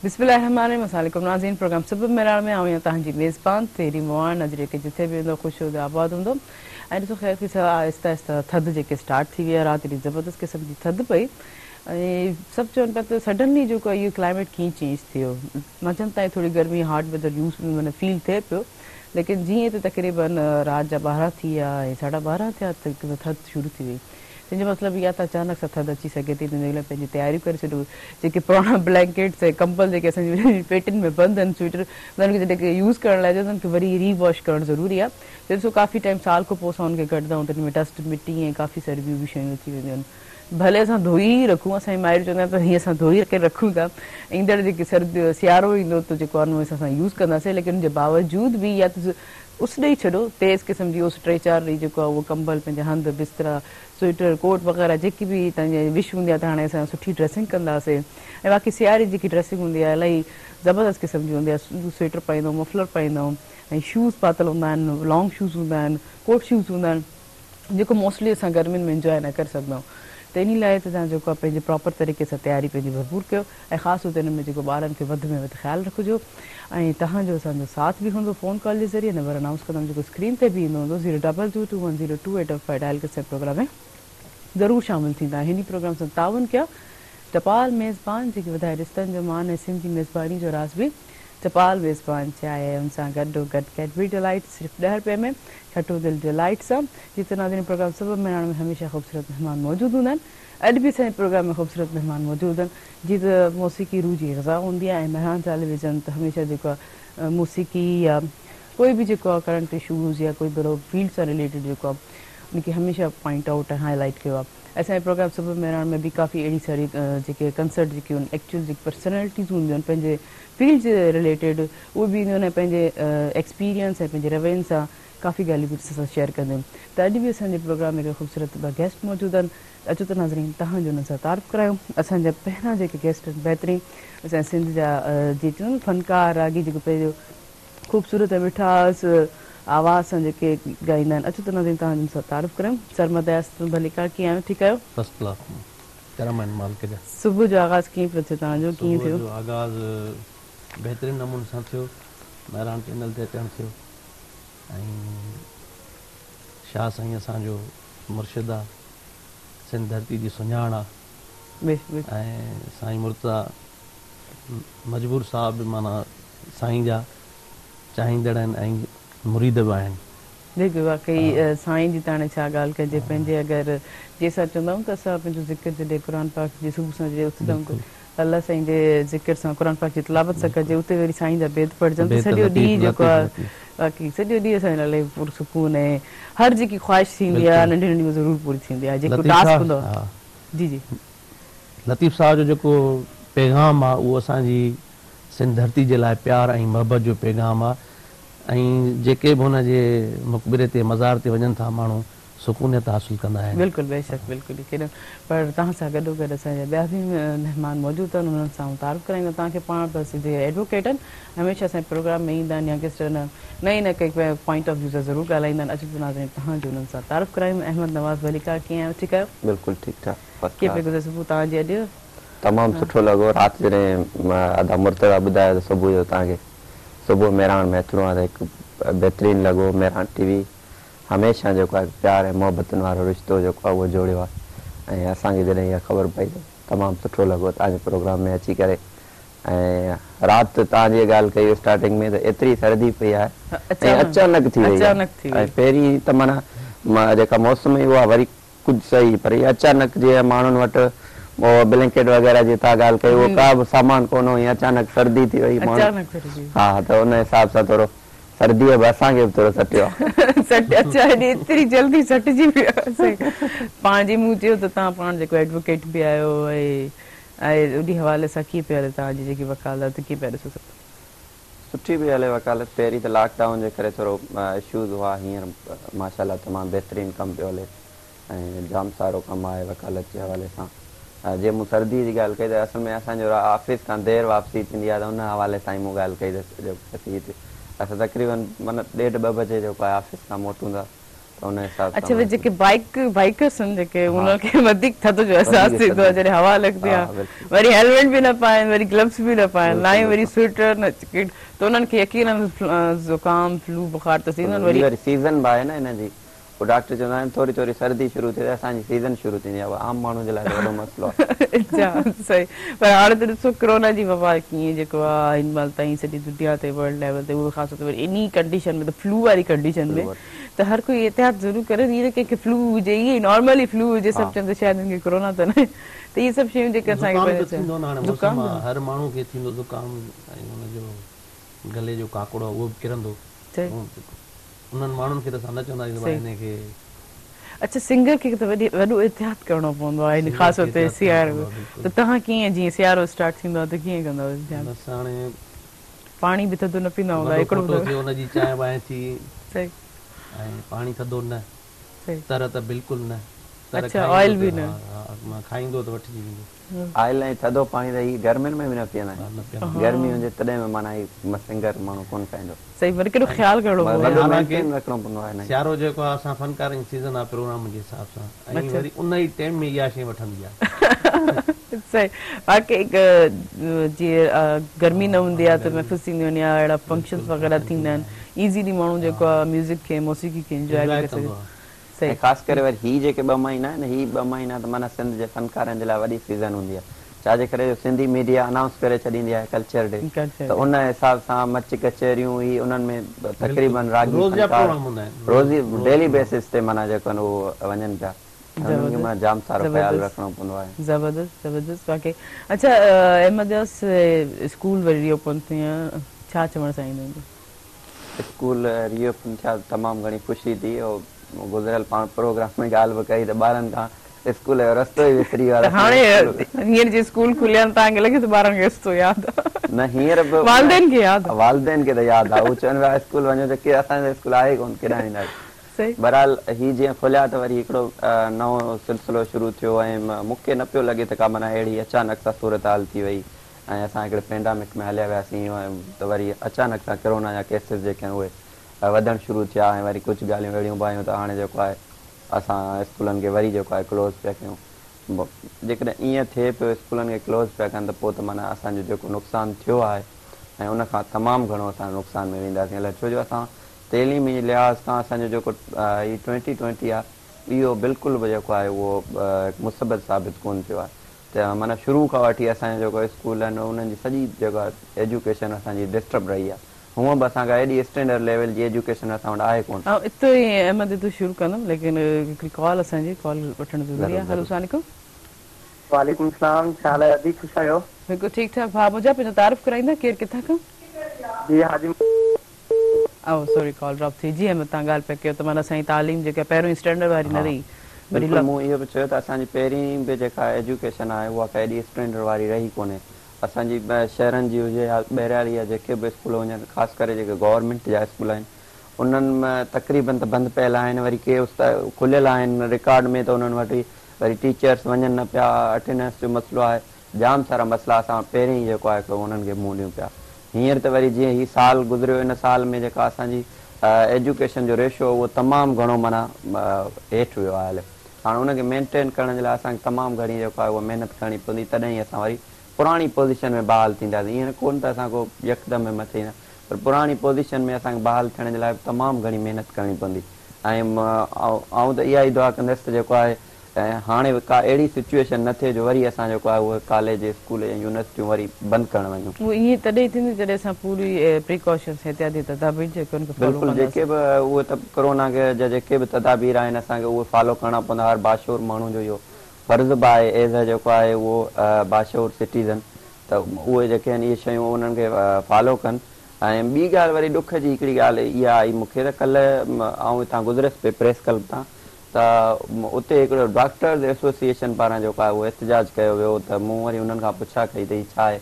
बिस्मिल्लाहिर्रहमानिर्रहीम। अस्सलाम वालेकुम नाज़रीन, प्रोग्राम सबब मेराण में आऊं तव्हांजी मेज़बान तेरी मुआन अॼु जेके जिथे बि हूंदो ख़ुशि हूंदो आबाद हूंदो। ऐं ॾिसो ख़ैर की आहिस्ता आहिस्ता थधि जेके स्टार्ट थी वई आहे, राति एॾी ज़बरदस्त क़िस्म जी थधि पई ऐं सभु चवनि पिया त सडनली जेको आहे इहो क्लाइमेट कीअं चेंज थी वियो। मंझंदि ताईं थोरी गर्मी हार्ड वेदर यूज़ माना फील थिए पियो, लेकिन जीअं त तक़रीबन राति जा 12 थी विया ऐं 12:30 थिया त थधि शुरू थी वई। तंहिंजो मतिलबु इहा त अचानक सां थधि अची सघे थी, तंहिंजे लाइ पंहिंजी तयारियूं करे छॾियो। जेके पुराणा ब्लैंकेट्स ऐं कंबल जेके असांजी पेटियुनि में बंदि आहिनि, स्वेटर, उन्हनि खे जेके यूज़ करण लाइ उन्हनि खे वरी रीवॉश करणु ज़रूरी आहे। त ॾिसो काफ़ी टाइम साल खां पोइ असां हुनखे कढंदा आहियूं त हुन में डस्ट मिटी ऐं काफ़ी सारी ॿियूं बि शयूं अची वेंदियूं आहिनि। भले असां धोई ई रखूं, असांजी माइरूं चवंदा आहिनि त हीअं असां धोई करे रखूं था, ईंदड़ जेकी सियारो ईंदो त जेको आहे हुन असां यूज़ कंदासीं, लेकिन हुनजे बावजूद बि या त उस ॾेई छॾो, तेज़ क़िस्म जी उस 3-4 ॾींहं जेको आहे उहो कंबल, पंहिंजा हंध, बिस्तरा, स्वेटर, कोट वग़ैरह जेकी बि तव्हांजी विश हूंदी आहे त हाणे असां सुठी ड्रेसिंग कंदासीं। ऐं बाक़ी सियारे जेकी ड्रेसिंग हूंदी आहे इलाही ज़बरदस्त क़िस्म जी हूंदी आहे। स्वेटर पाईंदो, मफलर पाईंदो ऐं शूज़ पातल हूंदा आहिनि, लॉन्ग शूज़ हूंदा आहिनि, कोट शूज़ हूंदा आहिनि, जेको मोस्टली असां गर्मियुनि में इंजॉय न करे सघंदा आहियूं। त इन लाइ त तव्हां जेको आहे पंहिंजे प्रॉपर तरीक़े सां तयारी पंहिंजी भरपूर कयो ऐं ख़ासि तौर ते हिन में जेको ॿारनि खे वधि में वधि ख़्यालु रखिजो ऐं तव्हांजो असांजो साथ बि हूंदो फ़ोन कॉल जे ज़रिए। नंबर अनाउंस कंदमि जेको स्क्रीन ते बि ईंदो हूंदो 022210285 डायल करे असांजे प्रोग्राम में ज़रूरु शामिलु थींदा। हिन प्रोग्राम सां ताउन कया टपाल मेज़बान जेके वधाए रिश्तनि जो मान ऐं सिंधी मेज़बानी जो राज़ बि टपाल मेज़बान चाहे हुन सां गॾो गॾु कैडबरी डिलाइट सिर्फ़ु 10 रुपए में, खटो दिलि डिलाइट सां। जिते नाज़रीन प्रोग्राम सबब मेराण में हमेशह ख़ूबसूरत महिमान मौजूदु हूंदा आहिनि। अॼु बि असांजे प्रोग्राम में ख़ूबसूरत महिमान मौजूदु आहिनि। जीअं त मौसीक़ी रूह जी ग़ज़ा हूंदी आहे ऐं महिमान टेलीविज़न त हमेशह जेको आहे मौसीक़ी या कोई बि जेको आहे करंट इशूज़ या कोई बि फील्ड सां रिलेटेड जेको आहे उनखे हमेशह पॉइंट आउट ऐं हाईलाइट कयो आहे। असांजे प्रोग्राम सबब मेराण में बि काफ़ी अहिड़ी सारी जेके कंसर्ट जेके आहिनि एक्चुअल जेके पर्सनैलिटीज़ हूंदियूं आहिनि पंहिंजे फील्ड से रिलेटेड, उहे बि ईंदियूं आहिनि ऐं पंहिंजे एक्सपीरियंस ऐं पंहिंजे रवैयनि सां काफ़ी ॻाल्हियूं बि असां शेयर कंदियूं आहिनि। त अॼु बि असांजे प्रोग्राम में ख़ूबसूरत ॿ गेस्ट मौजूदु आहिनि। अचो त नाज़रीन तव्हांजो हुननि सां तारीफ़ करायूं। असांजा पहिरियां जेके गेस्ट आहिनि बहितरीनु असांजे सिंध जा जीअं चवंदा फनकार रागी जेको पंहिंजो ख़ूबसूरत ऐं मिठास आवाज़ सां जेके ॻाईंदा आहिनि। अचो त नाज़रीन तव्हांजो हुननि सां तारीफ़ करायूं। सरमदयास भलीका, कीअं आहियो? ठीकु आहियो? फर्स्ट क्लास करम आहिनि मालिक जा। सुबुह जो आगाज़ कीअं पियो थिए तव्हांजो, कीअं थियो? सुबुह जो आगाज़ बहितरीनु नमूने सां थियो, महिराण चैनल ते अचणु थियो ऐं शाह साईं असांजो मुर्शिद आहे, सिंध धरती जी सुञाण आहे ऐं साईं मुर्तज़ा मजबूर साहब बि माना साईं जा चाहींदड़ आहिनि ऐं मुरीद बि आहिनि। देखो वाकई साईं जी त हाणे छा ॻाल्हि कजे, पंहिंजे अगरि जंहिंसां चवंदा आहियूं त असां पंहिंजो ज़िक्र जॾहिं क़ुर पाक जी सुबुह सां जॾहिं उथंदा आहियूं अलाह साईं जे ज़िक्र सां क़ुर पाक जी तिलावत सां कजे, उते वरी साईं जा बेद पढ़जनि त सॼो ॾींहुं जेको आहे बाक़ी सॼो ॾींहुं असांजो इलाही पुरसुकून ऐं हर जेकी ख़्वाहिश थींदी आहे नंढी नंढी ज़रूरु पूरी थींदी आहे। जेको टास्क हूंदो आहे जी जी लतीफ़ साहब जो जेको पैगाम आहे उहो असांजी सिंध धरती जे लाइ प्यार ऐं मोहबत जो पैगाम आहे ऐं जेके बि हुनजे मक़बरे ते मज़ार ते वञनि था माण्हू सुकूनियत हासिलु कंदा आहिनि। बिल्कुलु बेशक बिल्कुलु केॾो पर तव्हां सां गॾो गॾु असांजा ॿिया बि महिमान मौजूदु आहिनि, उन्हनि सां तारीफ़ कराईंदा। तव्हांखे पाण त सिधे एडवोकेट आहिनि, हमेशह असांजे प्रोग्राम में ईंदा आहिनि या गेस्ट नई न कंहिं पॉइंट ऑफ व्यू सां ज़रूरु ॻाल्हाईंदा आहिनि। अचो नाज़रीन तव्हांजो उन्हनि सां तारीफ़ करायूं। अहमद नवाज़ भलीका, कीअं आहियो? ठीकु आहियो? बिल्कुलु ठीकु ठाक। कीअं पियो गुज़रे सुबुह तव्हांजी अॼु? तमामु सुठो लॻो। राति जॾहिं अदा मुर्तज़ा ॿुधायो त सुबुह जो तव्हांखे सुबुह मेराण में अचिणो आहे त हिकु बहितरीनु लॻो। मेराण टीवी हमेशह जेको आहे प्यार ऐं मोहबतुनि वारो रिश्तो जेको आहे उहो जोड़ियो आहे ऐं असांखे जॾहिं इहा ख़बर पई त तमामु सुठो लॻो तव्हांजे प्रोग्राम में अची करे। ऐं राति तव्हांजी ॻाल्हि कई स्टार्टिंग में त एतिरी सर्दी पई आहे ऐं अचानक थी वई ऐं पहिरीं त माना जेका मौसम हुई उहा वरी कुझु सही, पर इहा अचानक जीअं माण्हुनि वटि ब्लैंकेट वग़ैरह जी तव्हां ॻाल्हि कई उहो का बि सामान कोन हुई, अचानक सर्दी थी वई। हा त उन हिसाब सां थोरो सर्दीअ बि असांखे बि थोरो सटियो एतिरी जल्दी सटिजी वियो पाण जी मूं चयो त तव्हां पाण जेको एडवोकेट बि आहियो ऐं उन हवाले सां कीअं पिया हले तव्हांजी जेकी वकालत, कीअं पिया ॾिसो? सुठी पई हले वकालत। पहिरीं त लॉकडाउन जे करे थोरो इशूज़ हुआ, हींअर माशाल्लाह तमामु बहितरीनु कमु पियो हले ऐं जाम सारो कमु आहे वकालत जे हवाले सां। जे मूं सर्दी जी ॻाल्हि कई त असल में असांजो ऑफिस खां देरि वापसी थींदी आहे त उन हवाले सां ई मूं ॻाल्हि कई त असां तक़रीबन माना 1:30-2 बजे जेको आहे ऑफिस खां मोटूं था त त उन हिसाब अच्छा वे जेके बाइकर्स आहिनि जेके उनखे वधीक थधि जो एहसासु थींदो आहे जॾहिं हवा लॻंदी आहे वरी हेलमेट बि न पाइनि वरी ग्लव्स बि न पाइनि ना ई वरी स्वेटर न जैकेट त उन्हनि खे यकीनन ज़ुकाम फ्लू बुखार त थींदो वरी सीज़न बि आहे न हिन जी पोइ डॉक्टर चवंदा आहिनि थोरी थोरी सर्दी शुरू थिए असांजी सीज़न शुरू थींदी आहे आम माण्हू जे लाइ वॾो मसइलो आहे सही पर हाणे त ॾिसो कोरोना जी वबा कीअं जेको आहे हिन महिल ताईं सॼी दुनिया ते वर्ल्ड लेवल ते उहो ख़ासि तौर ते इन कंडीशन में त फ्लू वारी कंडीशन में त हर कोई एहतियात ज़रूरु करे ईअं न कंहिंखे फ्लू हुजे ईअं नॉर्मली फ्लू हुजे सभु चवंदो शायदि हिनखे कोरोना त न त इहे सभु शयूं जेके असांखे हर माण्हू खे थींदो ज़ुकाम ऐं हुनजो गले जो काकड़ो उहो बि किरंदो उन्हनि माण्हुनि खे त असां न चवंदा आहियूं हिनखे अच्छा सिंगर खे त वॾो एहतियात करणो पवंदो आहे हिन ख़ासि तौर ते सियारे में त तव्हां कीअं जीअं सियारो स्टार्ट थींदो आहे त कीअं कंदव हाणे पाणी बि थधो न पींदा हूंदा हिकिड़ो हुनजी चांहि वांहि थी सही ऐं पाणी थधो न तर त बिल्कुलु न अच्छा ऑयल बि न मां खाईंदो त वठिजी वेंदो ऑयल ऐं थधो पाणी त ही गर्मियुनि में बि न पीअंदा आहियूं गर्मी हुजे तॾहिं बि माना सिंगर माण्हू कोन खाईंदो सही वरी केॾो ख़्यालु करिणो रखिणो पवंदो आहे सियारो जेको आहे असां फनकारिंग सीज़न आहे प्रोग्राम जे हिसाब सां ऐं वरी उन ई टाइम में इहा शइ वठंदी आहे सही बाक़ी जीअं गर्मी न हूंदी आहे त महफ़ूज़ थींदियूं आहिनि या अहिड़ा फंक्शन्स वग़ैरह थींदा आहिनि ईज़ीली माण्हू जेको आहे म्यूज़िक खे मौसीक़ी खे इंजॉय करे सघे ख़ासि करे वरी ही जेके 2 महीना आहिनि ही 2 महीना त माना सिंध जे फनकारनि जे लाइ वॾी सीज़न हूंदी आहे छाजे करे सिंधी मीडिया अनाउंस करे छॾींदी आहे कल्चर डे त उन हिसाब सां मच कचहरियूं ही उन्हनि में तक़रीबन रोज़ी डेली बेसिस ते माना जेको आहिनि उहो वञनि पिया जाम सारो ख़्यालु रखणो पवंदो आहे ज़बरदस्त बाक़ी अच्छा अहमदयास स्कूल वरी रीओपन थिया छा चवणु चाहींदा स्कूल रीओपन थिया तमामु घणी ख़ुशी थी गुज़िरियल पाण प्रोग्राम में ॻाल्हि बि कई त ॿारनि खां स्कूल जो रस्तो ई विसरी वियो हाणे हींअर जे स्कूल खुलिया आहिनि तव्हांखे लॻे थो ॿारनि खे रस्तो यादि न हींअर बि वालदेन खे त यादि आहे उहो चवनि पिया स्कूल वञो त के असांजो स्कूल आहे कोन केॾांहुं ईंदासीं बहरहाल ही जीअं खुलिया त वरी हिकिड़ो नओं सिलसिलो शुरू थियो ऐं मूंखे न पियो लॻे त का माना अहिड़ी अचानक सां सूरत हाल थी वई ऐं असां हिकिड़े पेंडेमिक में हलिया वियासीं त वरी अचानक सां कोरोना जा केसिस जेके आहिनि उहे वधणु शुरू थिया ऐं वरी कुझु ॻाल्हियूं अहिड़ियूं बि आयूं त हाणे जेको आहे असां स्कूलनि खे वरी जेको आहे क्लोज़ पिया कयूं जेकॾहिं ईअं थिए पियो स्कूलनि खे क्लोज़ पिया कनि त पोइ त माना असांजो जेको नुक़सानु थियो आहे ऐं उनखां तमामु घणो असां नुक़सान में वेंदासीं अलाए छो जो असां तइलीमी लिहाज़ सां असांजो जेको ही 2020 आहे इहो बिल्कुलु बि जेको आहे उहो मुसबत साबित कोन थियो आहे त माना शुरू खां वठी असांजो जेको स्कूल आहिनि उन्हनि जी सॼी जेका एजुकेशन असांजी डिस्टर्ब रही आहे हूअं बि असांखां एॾी स्टैंडर्ड लेवल जी एजुकेशन असां वटि आहे कोन हिते ई अहमद तो शुरू कंदुमि लेकिन हिकिड़ी कॉल असांजी कॉल वठणु ज़रूरी आहे हेलो अस्सलाम वालेकुम वालेकुम सलाम छा हाल आहे अदी ख़ुशि आहियो बिल्कुलु ठीकु ठाक भाउ मुंहिंजा पंहिंजो तारीफ़ कराईंदा केरु किथां खां जी हाजी सॉरी कॉल ड्रॉप थी जी अहमद तव्हां ॻाल्हि पिया कयो त माना असांजी तालीम जेका पहिरियों स्टैंडर्ड वारी न रही मूं इहो बि चयो त असांजी पहिरीं बि जेका एजुकेशन आहे उहा का एॾी स्टैंडर्ड वारी रही कोन्हे असांजी शहरनि जी हुजे या ॿाहिरि या जेके बि स्कूल वञनि ख़ासि करे जेके गवर्नमेंट जा स्कूल आहिनि उन्हनि में तक़रीबन त बंदि पियल आहिनि वरी के खुलियल आहिनि रिकॉर्ड में त उन्हनि वटि वरी टीचर्स वञनि न पिया अटेंडेंस जो मसइलो आहे जाम सारा मसइला असां पहिरीं जेको आहे उन्हनि खे मुंहुं ॾियूं पिया हींअर त वरी जीअं हीउ साल गुज़रियो इन साल में जेका असांजी एजुकेशन जो रेशो उहो तमामु घणो माना हेठि वियो आहे हले हाणे उनखे मेंटेन करण जे लाइ असांखे तमामु घणी जेको आहे उहा महिनत करणी पवंदी तॾहिं असां वरी पुराणी पोज़ीशन में बहाल थींदासीं ईअं कोन त असां को यकदमि में मथे ईंदा पर पुराणी पोज़ीशन में असांखे बहाल थियण जे लाइ तमामु घणी महिनत करणी पवंदी ऐं आउं त इहा ई दुआ कंदुसि त जेको आहे हाणे का अहिड़ी सिचुएशन न थिए जो वरी असां जेको आहे उहे कॉलेज स्कूल ऐं यूनिवर्सिटियूं वरी बंदि करणु वञूं उहो ईअं तॾहिं थींदी जॾहिं असां पूरी प्रिकॉशन्स एहतियाती तदाबीर बिल्कुलु जेके बि उहे त कोरोना जा जेके बि तदाबीर आहिनि असांखे उहे फॉलो करणा पवंदा हर बाशूर माण्हू जो इहो फर्ज़ु बि आहे एज़ अ जेको आहे उहो बाशूर सिटीज़न त उहे जेके आहिनि इहे शयूं उन्हनि खे फॉलो कनि ऐं ॿी ॻाल्हि वरी ॾुख जी हिकिड़ी ॻाल्हि इहा आई मूंखे त कल्ह आउं हितां गुज़रियसि पिए प्रेस क्लब तां त उते हिकिड़ो डॉक्टर्स एसोसिएशन पारां जेको आहे उहो एहतजाज कयो वियो त मूं वरी हुननि खां पुछा कई त हीअ छा आहे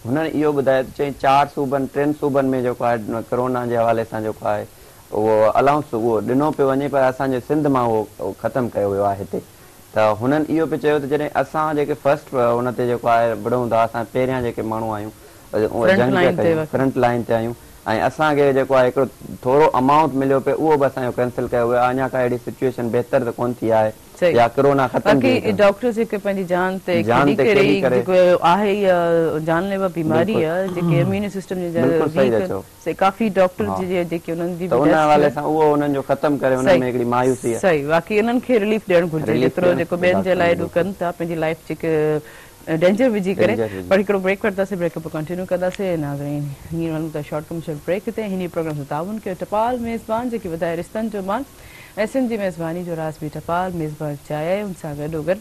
हुननि इहो ॿुधायो त चई 4 सूबनि 3 सूबनि में जेको आहे कोरोना जे हवाले सां जेको आहे उहो अलाउंस उहो ॾिनो पियो वञे पर असांजे सिंध मां उहो ख़तमु कयो वियो आहे हिते त हुननि इहो बि चयो त जॾहिं असां जेके फस्ट हुन ते जेको आहे बढ़ूं था असां पहिरियां जेके माण्हू आहियूं जंग फ्रंट लाइन ते आहियूं ऐं असांखे जेको आहे हिकिड़ो थोरो अमाउंट मिलियो पियो उहो बि असांजो कैंसिल कयो वियो आहे। अञा का अहिड़ी सिचुएशन बहितर त कोन थी आहे या कोरोना ख़तम थी बाक़ी डॉक्टर जेके पंहिंजी जान ते जान ते खेॾी करे जेको आहे इहा जानलेवा बीमारी आहे जेके इम्यून सिस्टम बिल्कुलु सही था चओ। से काफ़ी डॉक्टर जेके उन्हनि जी त उन हवाले सां उहो उन्हनि जो ख़तम करे उन में हिकिड़ी मायूसी आहे। सही बाक़ी इन्हनि खे रिलीफ ॾियणु घुरिजे जेतिरो जेको ॿियनि जे लाइ एॾो कनि था पंहिंजी लाइफ जेके डेंजर विझी करे। पर हिकिड़ो ब्रेक वठंदासीं, ब्रेक पोइ कंटिन्यू कंदासीं। नाज़रीन हींअर वञूं था शॉर्ट कमर्शियल ब्रेक ते। हिन प्रोग्राम सां ताउन कयो टपाल मेज़बान जेके वधाए रिश्तनि जो मान एसएन जी मेज़बानी जो रास बि टपाल मेज़बान चाहिए उन सां गॾोगॾु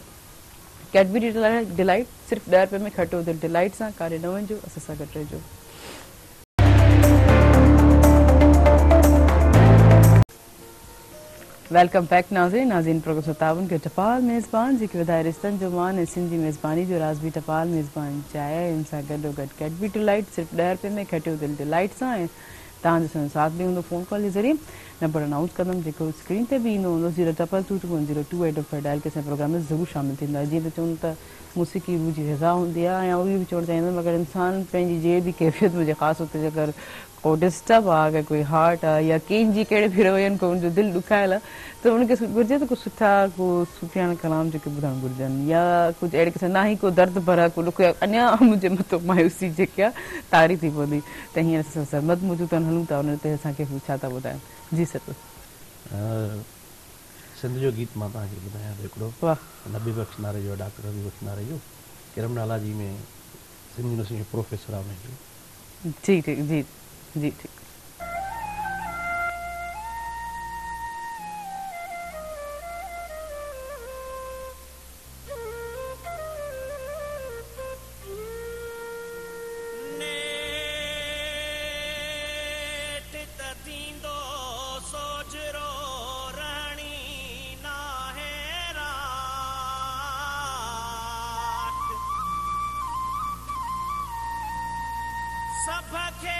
कैडबरी डिलाइट सिर्फ़ु 10 रुपए में खटो दिलि डिलाइट सां काॾे न वञिजो, असां सां गॾु रहिजो। वेलकम बैक नाज़रीन प्रोग्राम सां ताउन कयो टपाल मेज़बान जेके वधाए रिश्तनि जो मान एसएन जी मेज़बानी जो रास बि टपाल मेज़बान चाहिए उन सां गॾोगॾु कैडबरी डिलाइट सिर्फ़ु 10 रुपए में खटो दिलि डिलाइट सां ऐं तव्हांजो साथ बि हूंदो फ़ोन कॉल जे ज़रिए। नंबर अनाउंस कंदमि जेको स्क्रीन ते बि ईंदो हूंदो 022210285 डायल के असांजे प्रोग्राम में ज़रूरु शामिलु थींदा। जीअं त चवनि त मौसीक़ी रूह जी ग़िज़ा हूंदी आहे ऐं उहो बि चवणु चाहींदमि अगरि इंसानु पंहिंजी जहिड़ी बि कैफ़ियत हुजे ख़ासि तौर ते अगरि को डिस्टर्ब आहे, अगरि कोई हार्ट आहे या कंहिंजी कहिड़े बि रवैयनि को उनजो दिलि ॾुखायल आहे त उनखे घुरिजे त कुझु सुठा को सुफ़ियाना कलाम जेके ॿुधणु घुरिजनि या कुझु अहिड़े क़िस्म ना ई को दर्द भरा को ॾुख अञा मुंहिंजे मथां मायूसी जेकी आहे तारी थी पवंदी। त हींअर असां सरमद मौजूदु आहिनि, हलूं था उन ते असांखे छा था ॿुधाइनि। जी सर सिंध जो गीत मां तव्हांखे ॿुधायां थो हिकिड़ो। वाह। नबी बख़्श नारे जो डॉक्टर नबी बख़्श नारे जो किरमनाला जी में सिंध यूनिवर्सिटी जो प्रोफेसर आहे उनजो। ठीक ठीक जी जी ठीक। सबके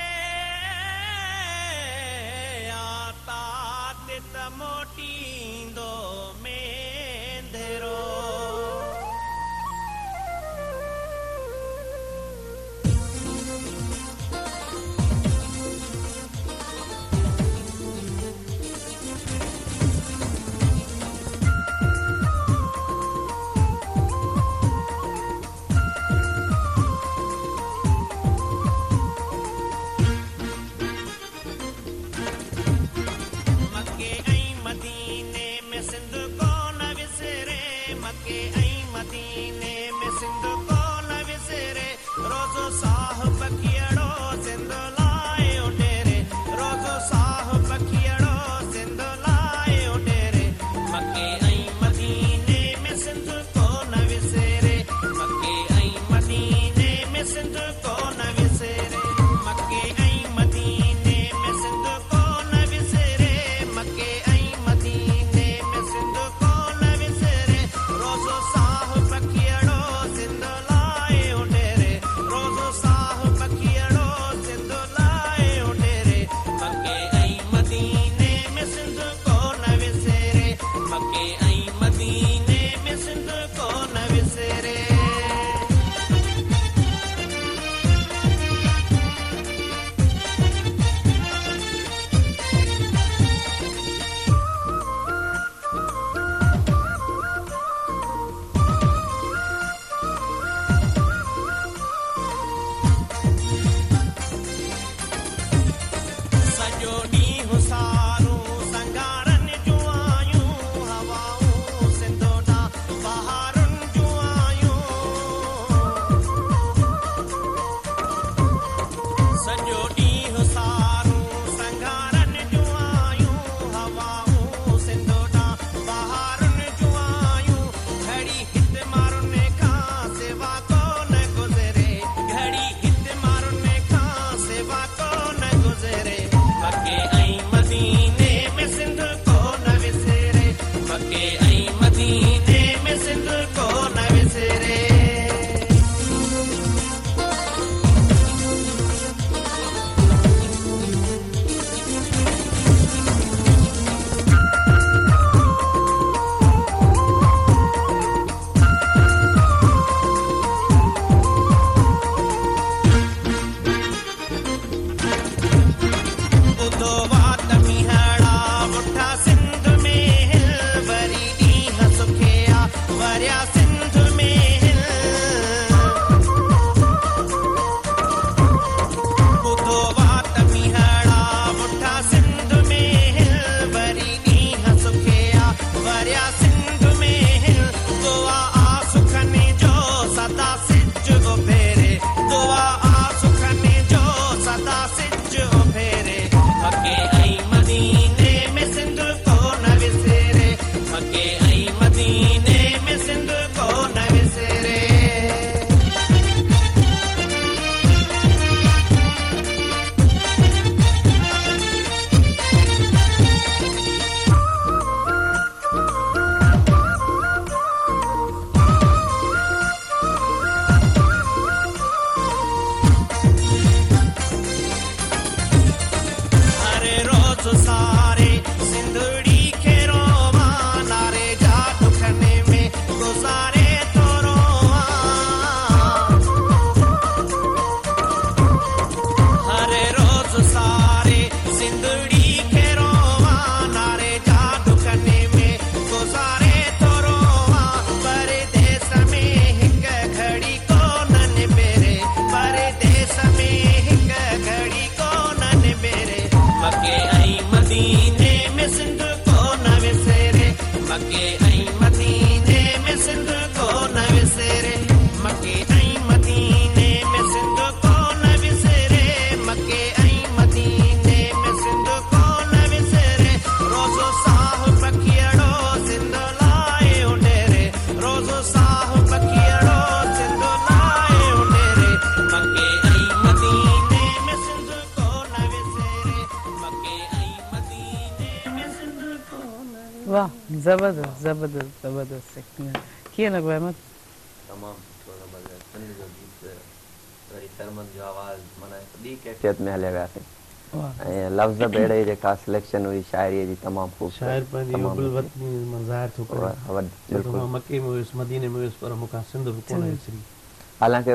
वाह, ज़बरदस्त ज़बरदस्त ज़बरदस्त। कीअं लॻो अहमद? तमामु सुठो ज़बरदस्त सुनील जो गीत वरी सरमन जो आवाज़ माना ॿी कैफ़ियत में हलिया वियासीं ऐं लफ़्ज़ बि अहिड़े जेका सिलेक्शन हुई शाइरीअ जी तमामु ख़ूबसूरत शाइर पंहिंजी उबल वतनी में ज़ाहिर थो करे। बिल्कुलु मां मके में हुयुसि, मदीने में हुयुसि, पर मूंखां सिंध बि कोन विसरी। हालांकि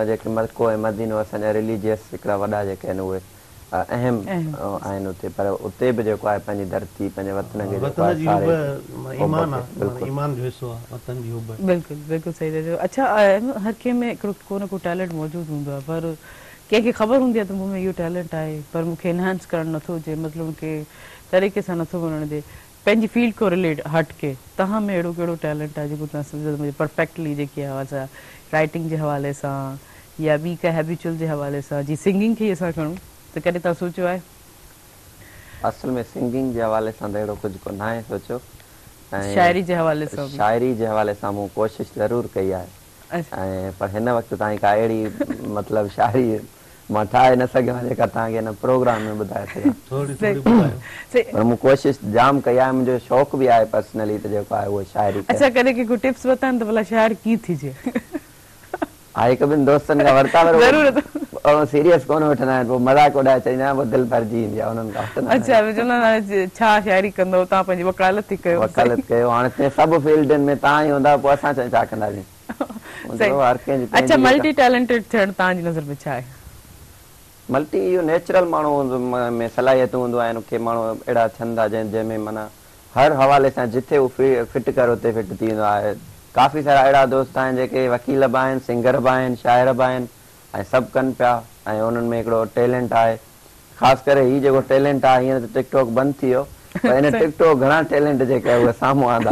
जेके मको ऐं मदीनो असांजा रिलीजियस हिकिड़ा वॾा जेके आहिनि उहे अहम आहिनि उते, पर उते बि जेको आहे पंहिंजी धरती पंहिंजे वतन खे वतन जी हुब ईमान आहे, ईमान जो हिसो आहे वतन जी हुब। बिल्कुलु बिल्कुलु सही चयो। अच्छा, हर कंहिं में हिकिड़ो को न को टैलेंट मौजूदु हूंदो आहे, पर कंहिंखे ख़बर हूंदी आहे त मूं में इहो टैलेंट आहे, पर मूंखे इनहेंस करणु नथो अचे, मतिलबु मूंखे तरीक़े सां नथो वञणु ॾिए पंहिंजी फील्ड खां रिलेट हट के। तव्हां में अहिड़ो कहिड़ो टैलेंट आहे जेको तव्हां सम्झो मुंहिंजे परफेक्टली जेकी आवाज़ आहे राइटिंग जे हवाले सां या ॿी का हैबिचुअल जे हवाले सां, जी सिंगिंग खे असां खणूं त कॾहिं तव्हां सोचियो आहे? असल में सिंगिंग जे हवाले सां त अहिड़ो कुझु कोन आहे सोचियो, ऐं शाइरी जे हवाले सां शाइरी जे हवाले सां मूं कोशिशि ज़रूरु कई आहे, ऐं पर हिन वक़्तु ताईं का अहिड़ी मतिलबु शाइरी मां ठाहे न सघियो जेका तव्हांखे हिन प्रोग्राम में ॿुधाए सघां, पर मूं कोशिशि जाम कई आहे। मुंहिंजो शौक़ु बि आहे पर्सनली त जेको आहे उहो शाइरी। अच्छा, कॾहिं कंहिंको टिप्स बताइनि त भला शाइर कीअं थीजे? हा, हिकु ॿिनि दोस्तनि खां वरिता, पर सीरियस कोन वठंदा आहिनि, पोइ मज़ाक उॾाए चईंदा आहिनि, पोइ दिलि भरिजी ईंदी आहे उन्हनि खां। अच्छा, छा शाइरी कंदव तव्हां? पंहिंजी वकालत थी कयो? वकालत कयो, हाणे सभु फील्डनि में तव्हां ई हूंदा, पोइ असां छा कंदासीं? अच्छा, मल्टी टैलेंटेड थियणु तव्हांजी नज़र में छा आहे? मल्टी इहो नेचुरल माण्हू में सलाहियतूं हूंदियूं आहिनि, के माण्हू अहिड़ा थियनि था जंहिंमें माना हर हवाले सां जिथे उहो फिट करे उते फिट थी वेंदो आहे। काफ़ी सारा अहिड़ा दोस्त आहिनि जेके वकील बि आहिनि, सिंगर बि आहिनि, शाइर बि आहिनि, ऐं सभु कनि पिया, ऐं उन्हनि में हिकिड़ो टैलेंट आहे। ख़ासि करे हीउ जेको टैलेंट आहे, हींअर त टिकटॉक बंदि थी वियो, पर हिन टिकटॉक घणा टैलेंट जेके उहे साम्हूं आंदा,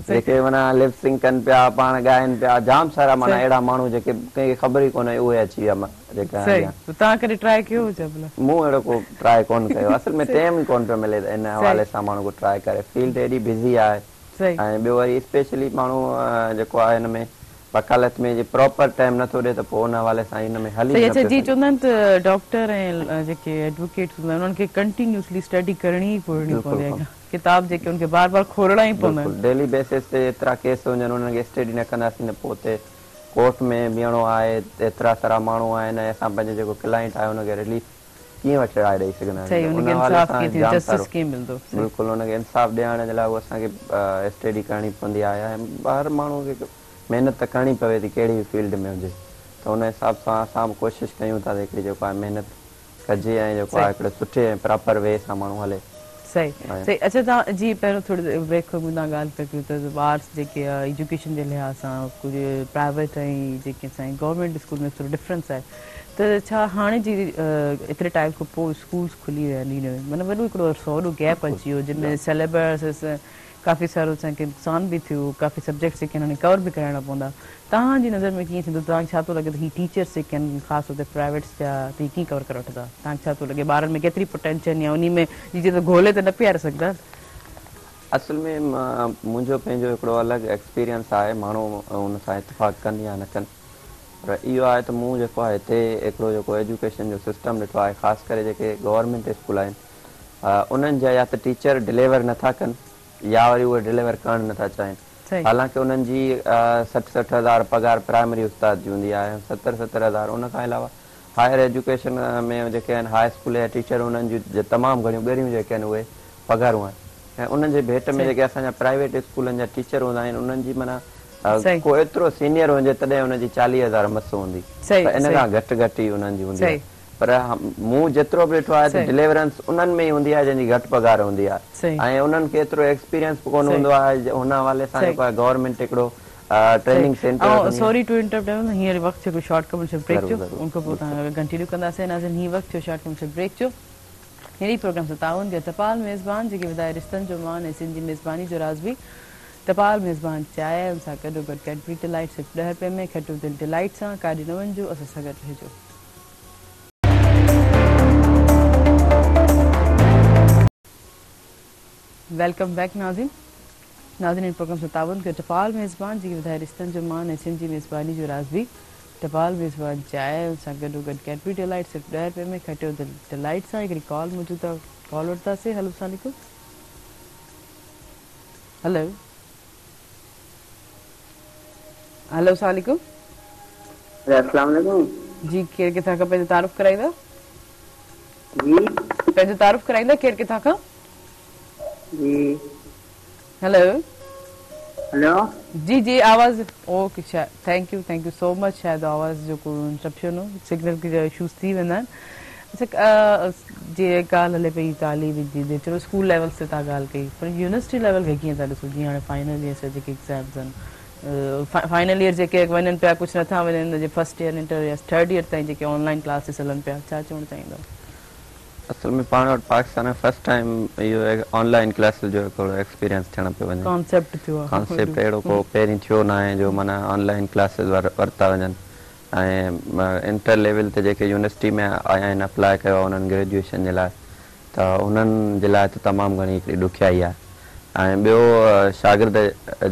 जेके माना लिप सिंक कनि पिया, पाण ॻाइनि पिया, जाम सारा माना अहिड़ा माण्हू जेके कंहिंखे ख़बर ई कोन्हे उहे अची विया जेका। तव्हां कॾहिं ट्राई कयो हुजे? मूं अहिड़ो को ट्राई कोन कयो, असल में टाइम ई कोन पियो मिले इन हवाले सां माण्हू को ट्राई करे, फील्ड एॾी बिज़ी आहे। ऐं ॿियो वरी स्पेशली माण्हू जेको आहे हिन में वकालत में प्रॉपर टाइम नथो ॾिए, त पोइ उन हवाले सां हिन में हली जी चवंदा आहिनि त डॉक्टर ऐं जेके एडवोकेट्स हूंदा आहिनि उन्हनि खे कंटिन्यूसली स्टडी करणी ई पवणी पवंदी आहे, किताब जेके उनखे बार बार खोलणा ई पवंदा आहिनि। डेली बेसिस ते एतिरा केस हुजनि, उन्हनि खे स्टडी न कंदासीं न पोइ उते कोर्ट में बीहणो आहे, एतिरा सारा माण्हू आहिनि, ऐं असां पंहिंजो जेको क्लाइंट आहे हुनखे रिलीफ कीअं वठी ॾेई सघंदा आहियूं? बिल्कुलु, हुनखे इंसाफ़ ॾियण जे लाइ उहो असांखे स्टडी करणी पवंदी आहे, ऐं हर माण्हू खे महिनत त करणी पवे थी, कहिड़ी बि फील्ड में हुजे, त हुन हिसाब सां असां बि कोशिशि कयूं था हिकिड़ी जेको आहे महिनत कजे, ऐं जेको आहे हिकिड़े सुठे ऐं प्रॉपर वे सां माण्हू हले। सही सही। अच्छा, तव्हां जी पहिरियों थोरी ब्रेक खां तव्हां ॻाल्हि पिया कयो त ॿार जेके आहे एजुकेशन जे लिहाज़ सां कुझु प्राइवेट ऐं जेके असांजे गवर्नमेंट स्कूल में थोरो डिफरेंस आहे, त छा हाणे जी एतिरे टाइम खां पोइ स्कूल्स खुली विया आहिनि, माना वॾो हिकिड़ो वॾो गैप अची वियो जंहिंमें सिलेबस काफ़ी सारो असांखे नुक़सान बि थियो, काफ़ी सब्जेक्ट्स जेके आहिनि कवर बि कराइणा पवंदा। तव्हांजी नज़र में कीअं थींदो? तव्हांखे छा थो लॻे त हीअ टीचर्स जेके आहिनि ख़ासि तौर ते प्राइवेट्स जा, त हीअ कीअं कवर करे वठंदा? तव्हांखे छा थो लॻे ॿारनि में केतिरी पोटेंशियल या उन में जीअं त ॻोल्हे त न पियारे सघंदा? असल में मुंहिंजो पंहिंजो हिकिड़ो अलॻि एक्सपीरियंस आहे, माण्हू हुन सां इतफ़ाक़ कनि या न कनि, पर इहो आहे त मूं जेको आहे हिते हिकिड़ो जेको एजुकेशन जो सिस्टम ॾिठो आहे, ख़ासि करे जेके गवर्नमेंट स्कूल आहिनि उन्हनि जा या त टीचर डिलीवर नथा कनि या वरी उहे डिलीवर करणु नथा चाहिनि। हालांकि उन्हनि जी 60,000 पघार प्राइमरी उस्ताद जी हूंदी आहे, 70,000 उन खां अलावा हायर एजुकेशन में जेके आहिनि हाई स्कूल जा टीचर उन्हनि जूं तमामु घणियूं ॻरियूं जेके आहिनि उहे पघारूं आहिनि, ऐं उन्हनि जे भेट में जेके असांजा प्राइवेट स्कूलनि जा टीचर हूंदा आहिनि उन्हनि जी माना को एतिरो सीनियर हुजे तॾहिं हुनजी 40,000 मस हूंदी, इन खां घटि ई उन्हनि जी हूंदी आहे। पर मूं जेतिरो बि ॾिठो आहे त डिलीवरेंस उन्हनि में ई हूंदी आहे जंहिंजी घटि पघार हूंदी आहे, ऐं उन्हनि खे एतिरो एक्सपीरियंस कोन हूंदो आहे। हुन हवाले सां जेको आहे गवर्नमेंट हिकिड़ो training centre. Sorry to interrupt, हींअर वक़्तु हिकिड़ो शॉर्ट कमर्शियल ब्रेक जो, उनखां पोइ तव्हां कंटिन्यू कंदासीं। नाज़रीन, हीउ वक़्तु शॉर्ट कमर्शियल ब्रेक जो, हिन प्रोग्राम सां ताउन जो टपाल मेज़बान जेके वधाए रिश्तनि जो मान ऐं सिंधी मेज़बानी जो राज़ बि टपाल मेज़बान चांहि हुन सां गॾो गॾु कैडबरी डिलाइट सिर्फ़ु 10 रुपए में, खटो दिलि डिलाइट सां काॾे न वञिजो, असां सां गॾु रहिजो। वेलकम बैक नाज़रीन। नाज़रीन, प्रोग्राम से ताउन के टपाल मेज़बान जी वधाए रिश्तनि जो मान ऐं सिंधी मेज़बानी जो राज़ बि टपाल मेज़बान चांहि हुन सां गॾो गॾु कैडबरी डिलाइट सिर्फ़ु 10 रुपए में, खटो दिलि डिलाइट सां। हिकिड़ी कॉल मौजूदु आहे, कॉल वठंदासीं। हेलो, अस्सलाम वालेकुम। हेलो हेलो अस्सलाम वालेकुम अस्सलाम वालेकुम जी केर किथां खां पंहिंजो तारुफ़ कराईंदा जी पंहिंजो तारुफ़ कराईंदा केर किथां खां जी हेलो हेलो जी जी आवाज़ okay thank you so much शायदि आवाज़ जो को इंटरप्शन हो सिग्नल के इशूज़ थी वेंदा आहिनि अच्छा जीअं ॻाल्हि हले पई तालीम जी चलो स्कूल लेवल ते तव्हां ॻाल्हि कई पर यूनिवर्सिटी लेवल खे कीअं था ॾिसो जीअं हाणे फाइनल ईयर जा जेके एग्ज़ाम्स आहिनि फाइनल ईयर जेके वञनि पिया कुझु नथा वञनि हुनजे फर्स्ट ईयर इंटर या थर्ड ईयर ताईं जेके ऑनलाइन क्लासिस हलनि पिया छा चवणु चाहींदव असल में पाण वटि पाकिस्तान में फर्स्ट टाइम इहो ऑनलाइन क्लासिस जो हिकिड़ो एक्सपीरियंस थियण पियो वञे कॉन्सेप्ट थियो आहे कॉन्सेप्ट अहिड़ो को पहिरीं थियो न आहे जो माना ऑनलाइन क्लासिस वरिता वञनि ऐं इंटर लेवल ते जेके यूनिवर्सिटी में आया आहिनि अप्लाई कयो आहे उन्हनि ग्रेजुएशन जे लाइ त उन्हनि जे लाइ त तमामु घणी हिकिड़ी ॾुखियाई आहे ऐं ॿियो शागिर्द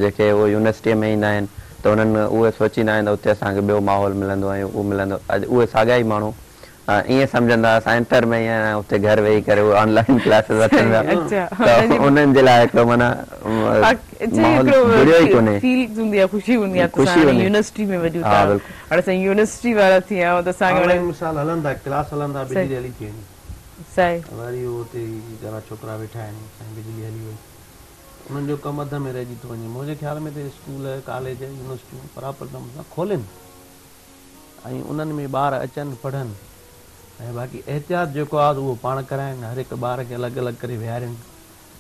जेके उहो यूनिवर्सिटीअ में ईंदा आहिनि त उन्हनि उहे सोचींदा आहिनि त उते असांखे ॿियो माहौल मिलंदो ऐं उहो मिलंदो अॼु उहे साॻिया ई माण्हू ईअं सम्झंदा असां इंटर में ईअं उते घर वेही करे उहे ऑनलाइन क्लासिस वठनि पिया त उन्हनि जे लाइ हिकिड़ो माना ख़ुशी हूंदी आहे यूनिवर्सिटी में वञूं था हाणे असां यूनिवर्सिटी वारा थी विया आहियूं त असांखे मिसाल हलंदा क्लास हलंदा बिजली हली थी सही वरी उते घणा छोकिरा वेठा आहिनि बिजली हली वई उन्हनि जो कमु अध में रहिजी थो वञे मुंहिंजे ख्याल में त स्कूल कॉलेज यूनिवर्सिटियूं बराबरि नमूने सां खोलनि ऐं उन्हनि में ॿार अचनि पढ़नि ऐं बाक़ी एहतियात जेको आहे उहो पाण कराइनि हर हिकु ॿार खे अलॻि अलॻि करे विहारनि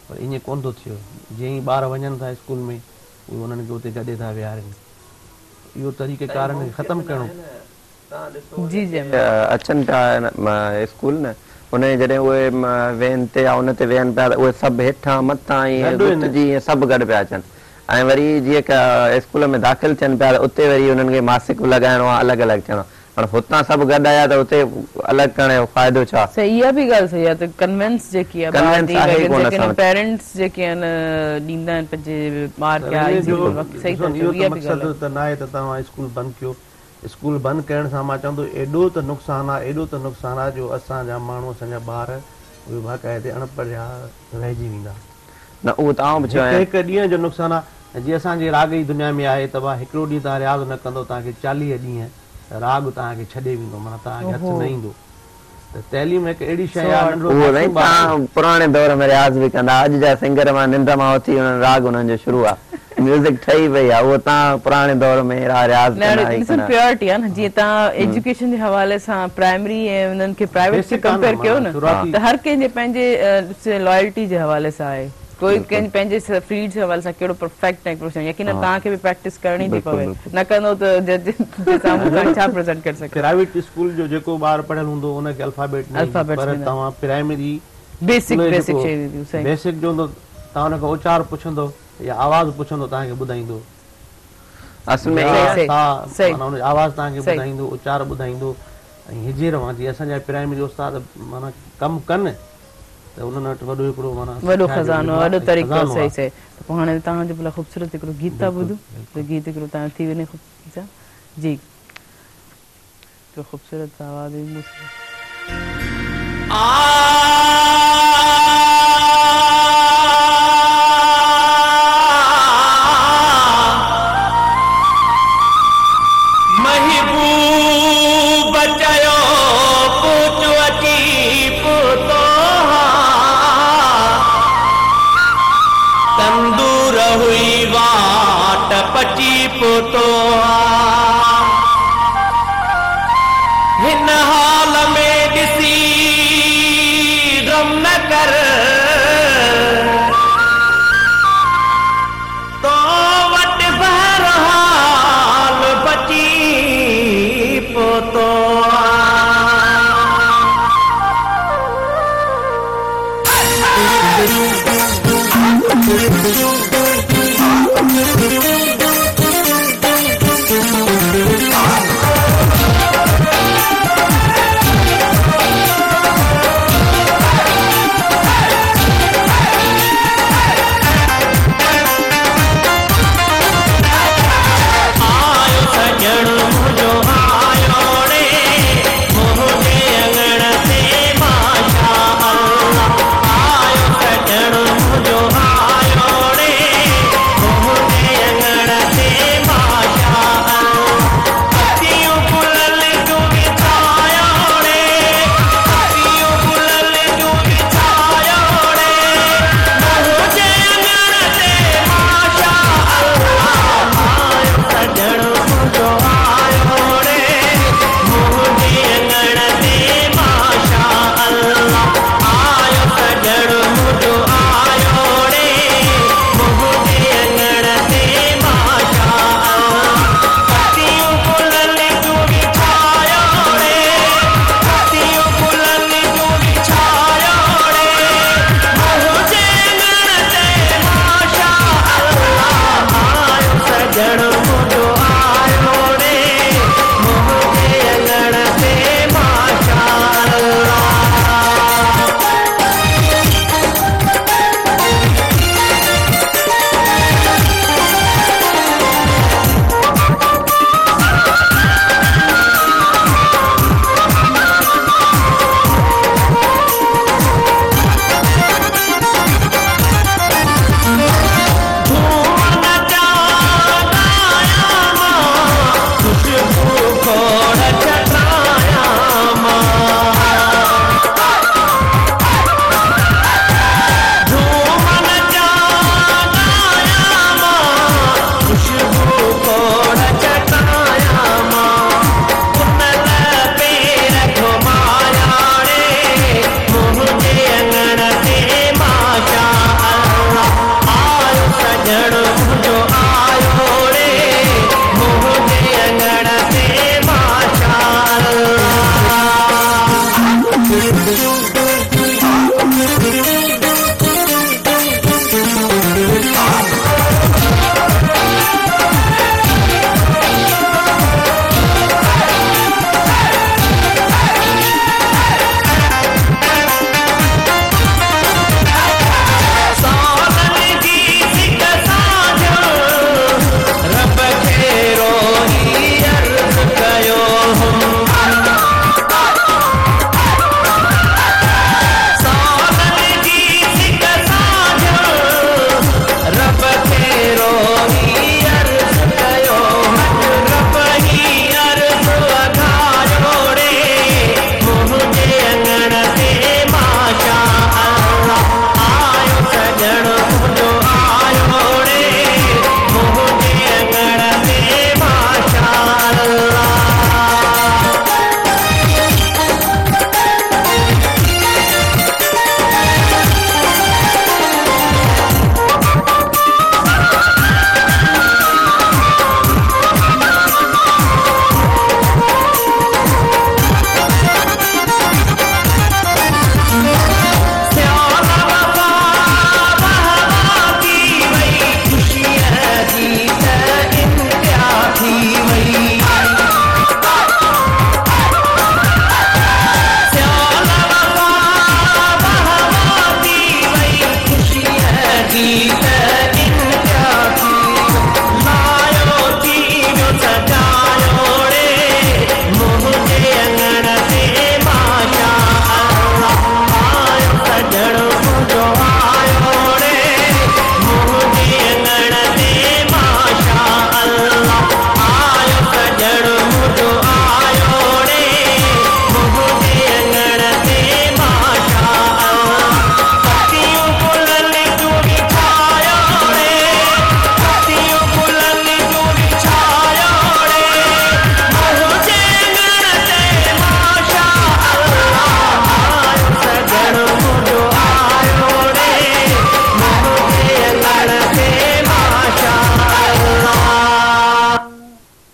पर ईअं कोन थो थियो जीअं ई ॿार वञनि था स्कूल में उहे उन्हनि खे उते गॾे था विहारनि इहो तरीक़ेकार ख़तमु करिणो जी जी अचनि पिया स्कूल न उन जॾहिं उहे वेन ते या उन ते वेहनि पिया त उहे सभु हेठां मथां ईअं सभु गॾु पिया अचनि ऐं वरी जीअं स्कूल में दाख़िल थियनि पिया त उते वरी उन्हनि खे मासिक लॻाइणो आहे अलॻि अलॻि थियणो हाणे हुतां सभु गॾु आया त उते अलॻि करण जो फ़ाइदो छा इहा बि ॻाल्हि सही आहे त कन्वेंस जेकी आहे पेरेंट्स जेके आहिनि ॾींदा आहिनि पंहिंजे ॿार खे त न आहे त तव्हां स्कूल बंदि कयो स्कूल बंदि करण सां मां चवंदो एॾो त नुक़सानु आहे जो असांजा माण्हू असांजा ॿार उहे बाक़ाइदे अणपढ़िया रहिजी वेंदा न उहो तव्हां हिकु ॾींहं जो नुक़सानु आहे जीअं असांजे राग जी दुनिया में आहे त हिकिड़ो ॾींहुं तव्हां रियाज़ न कंदो तव्हांखे 40 ॾींहं राग तव्हांखे छॾे वेंदो माना तव्हांखे हथु न ईंदो त तइलीम हिकु अहिड़ी शइ आहे पुराणे दौर में रियाज़ बि कंदा अॼु जा सिंगर मां निंड मां उथी राग उन्हनि जो शुरू आहे म्यूज़िक ठही पई आहे उहो तव्हां पुराणे दौर में प्योरिटी आहे न जीअं तव्हां एजुकेशन जे हवाले सां प्राइमरी ऐं उन्हनि खे प्राइवेट खे कंपेयर कयो न त हर कंहिंजे पंहिंजे लॉयल्टी जे हवाले सां आहे कोई कंहिं पंहिंजे फील्ड जे हवाले सां कहिड़ो परफेक्ट आहे यकीन तव्हांखे बि प्रैक्टिस करणी थी पवे न कंदो त छा प्रेज़ेंट करे सघे प्राइवेट स्कूल जो जेको ॿार पढ़ियल हूंदो उनखे अल्फाबेट पर तव्हां प्राइमरी बेसिक जो हूंदो तव्हां हुनखां उचार पुछंदो या आवाज़ पुछंदो तव्हांखे ॿुधाईंदो आवाज़ तव्हांखे ॿुधाईंदो उचार ॿुधाईंदो ऐं हिजे रवां जीअं असांजा प्राइमरी उस्ताद माना कमु कनि त उन्हनि वटि वॾो हिकिड़ो माना वॾो खज़ानो वॾो तरीक़ो सही सही त पोइ हाणे तव्हांजो भला ख़ूबसूरत हिकिड़ो गीत था ॿुधो त गीत हिकिड़ो तव्हां थी वञे जी हिकिड़ो ख़ूबसूरत आवाज़ ईंदो हिन हाल में ॾिसी रम न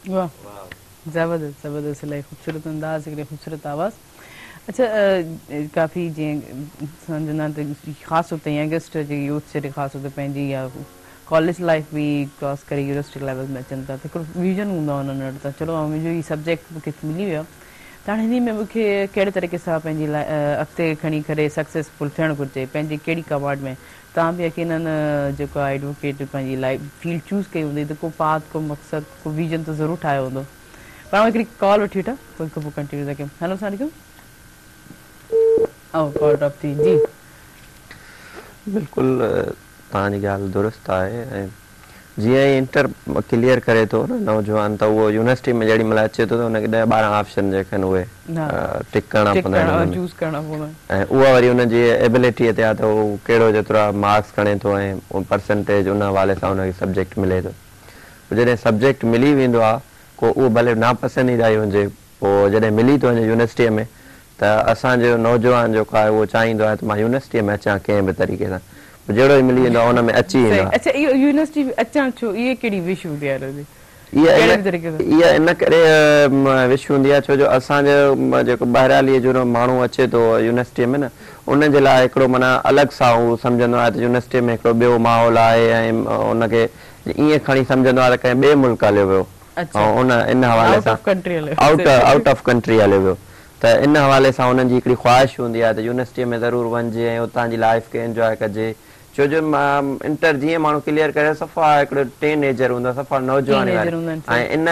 वाह, ज़बरदस्त ज़बरदस्त, इलाही ख़ूबसूरत अंदाज़, हिकिड़े ख़ूबसूरत आवाज़। अच्छा, काफ़ी जीअं सम्झंदा त ख़ासि तौर ते यंगस्ट जेके यूथ जॾहिं ख़ासि तौर ते पंहिंजी या कॉलेज लाइफ बि क्रॉस करे यूनिवर्सिटी लेवल में अचनि था त हिकिड़ो विजन हूंदो आहे उन्हनि वटि, त चलो मुंहिंजो हीउ सब्जेक्ट मूंखे मिली वियो त हाणे हिन में मूंखे कहिड़े तरीक़े सां पंहिंजी अॻिते खणी करे सक्सेसफुल थियणु घुरिजे, पंहिंजी कहिड़ी कमांड में तव्हां बि यकीनन जेको आहे एडवोकेट पंहिंजी लाइफ फील्ड चूज़ कई हूंदी त को पाथ, को मक़सदु, को विजन त ज़रूरु ठाहियो हूंदो। पर आउं हिकिड़ी कॉल वठी वठां, पोइ हिकु पोइ कंटिन्यू था कयूं। हेलो, अस्सलाम वालेकुम। कॉल ड्रॉप थी जी। बिल्कुलु तव्हांजी ॻाल्हि दुरुस्त आहे। ऐं जीअं ई इंटर क्लियर करे थो न नौजवान, त उहो यूनिवर्सिटी में जेॾी महिल अचे थो त हुनखे 10-12 ऑप्शन जेके आहिनि उहे टिक करणा पवंदा आहिनि, ऐं उहा वरी हुनजी एबिलिटीअ ते आहे त उहो कहिड़ो जेतिरा मार्क्स खणे थो ऐं परसेंटेज उन हवाले सां हुनखे सब्जेक्ट मिले थो। जॾहिं सब्जेक्ट मिली वेंदो आहे, को उहो भले नापसंदीदा ई हुजे, पोइ जॾहिं मिली थो वञे यूनिवर्सिटीअ में त असांजो नौजवान जेको आहे उहो चाहींदो आहे त मां यूनिवर्सिटीअ में अचां कंहिं बि तरीक़े सां, जहिड़ो ई मिली वेंदो आहे हुन में अची वेंदो आहे। अच्छा, इहो यूनिवर्सिटी अचणु छो, इहे कहिड़ी विश हूंदी आहे? इहा इन करे विश हूंदी आहे छो जो असांजो जेको ॿाहिरालीअ जो माण्हू अचे थो यूनिवर्सिटीअ में न, उनजे लाइ हिकिड़ो माना अलॻि सां उहो सम्झंदो आहे त यूनिवर्सिटीअ में हिकिड़ो ॿियो माहौल आहे ऐं उनखे ईअं खणी सम्झंदो आहे त कंहिं ॿिए मुल्क हलियो वियो ऐं उन इन हवाले सां आउट ऑफ कंट्री हलियो वियो। त इन हवाले सां हुननि जी हिकिड़ी ख़्वाहिश हूंदी आहे त यूनिवर्सिटीअ में ज़रूरु वञिजे ऐं उतां जी लाइफ खे एंजॉय कजे, छो जो इंटर जीअं माण्हू क्लियर करे सफ़ा हिकिड़ो टीनेजर हूंदो आहे, सफ़ा नौजवान, ऐं इन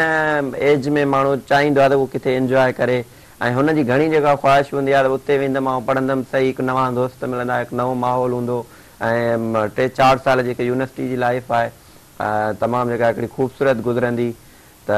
एज में माण्हू चाहींदो आहे त उहो किथे एंजॉय करे, ऐं हुनजी घणी जॻह ख़्वाहिश हूंदी आहे त उते वेंदमि ऐं पढ़ंदमि, सही हिकु नवां दोस्त मिलंदा, हिकु नओं माहौल हूंदो, ऐं 3-4 साल जेके यूनिवर्सिटी जी लाइफ आहे तमामु जेका हिकिड़ी ख़ूबसूरत गुज़रंदी, त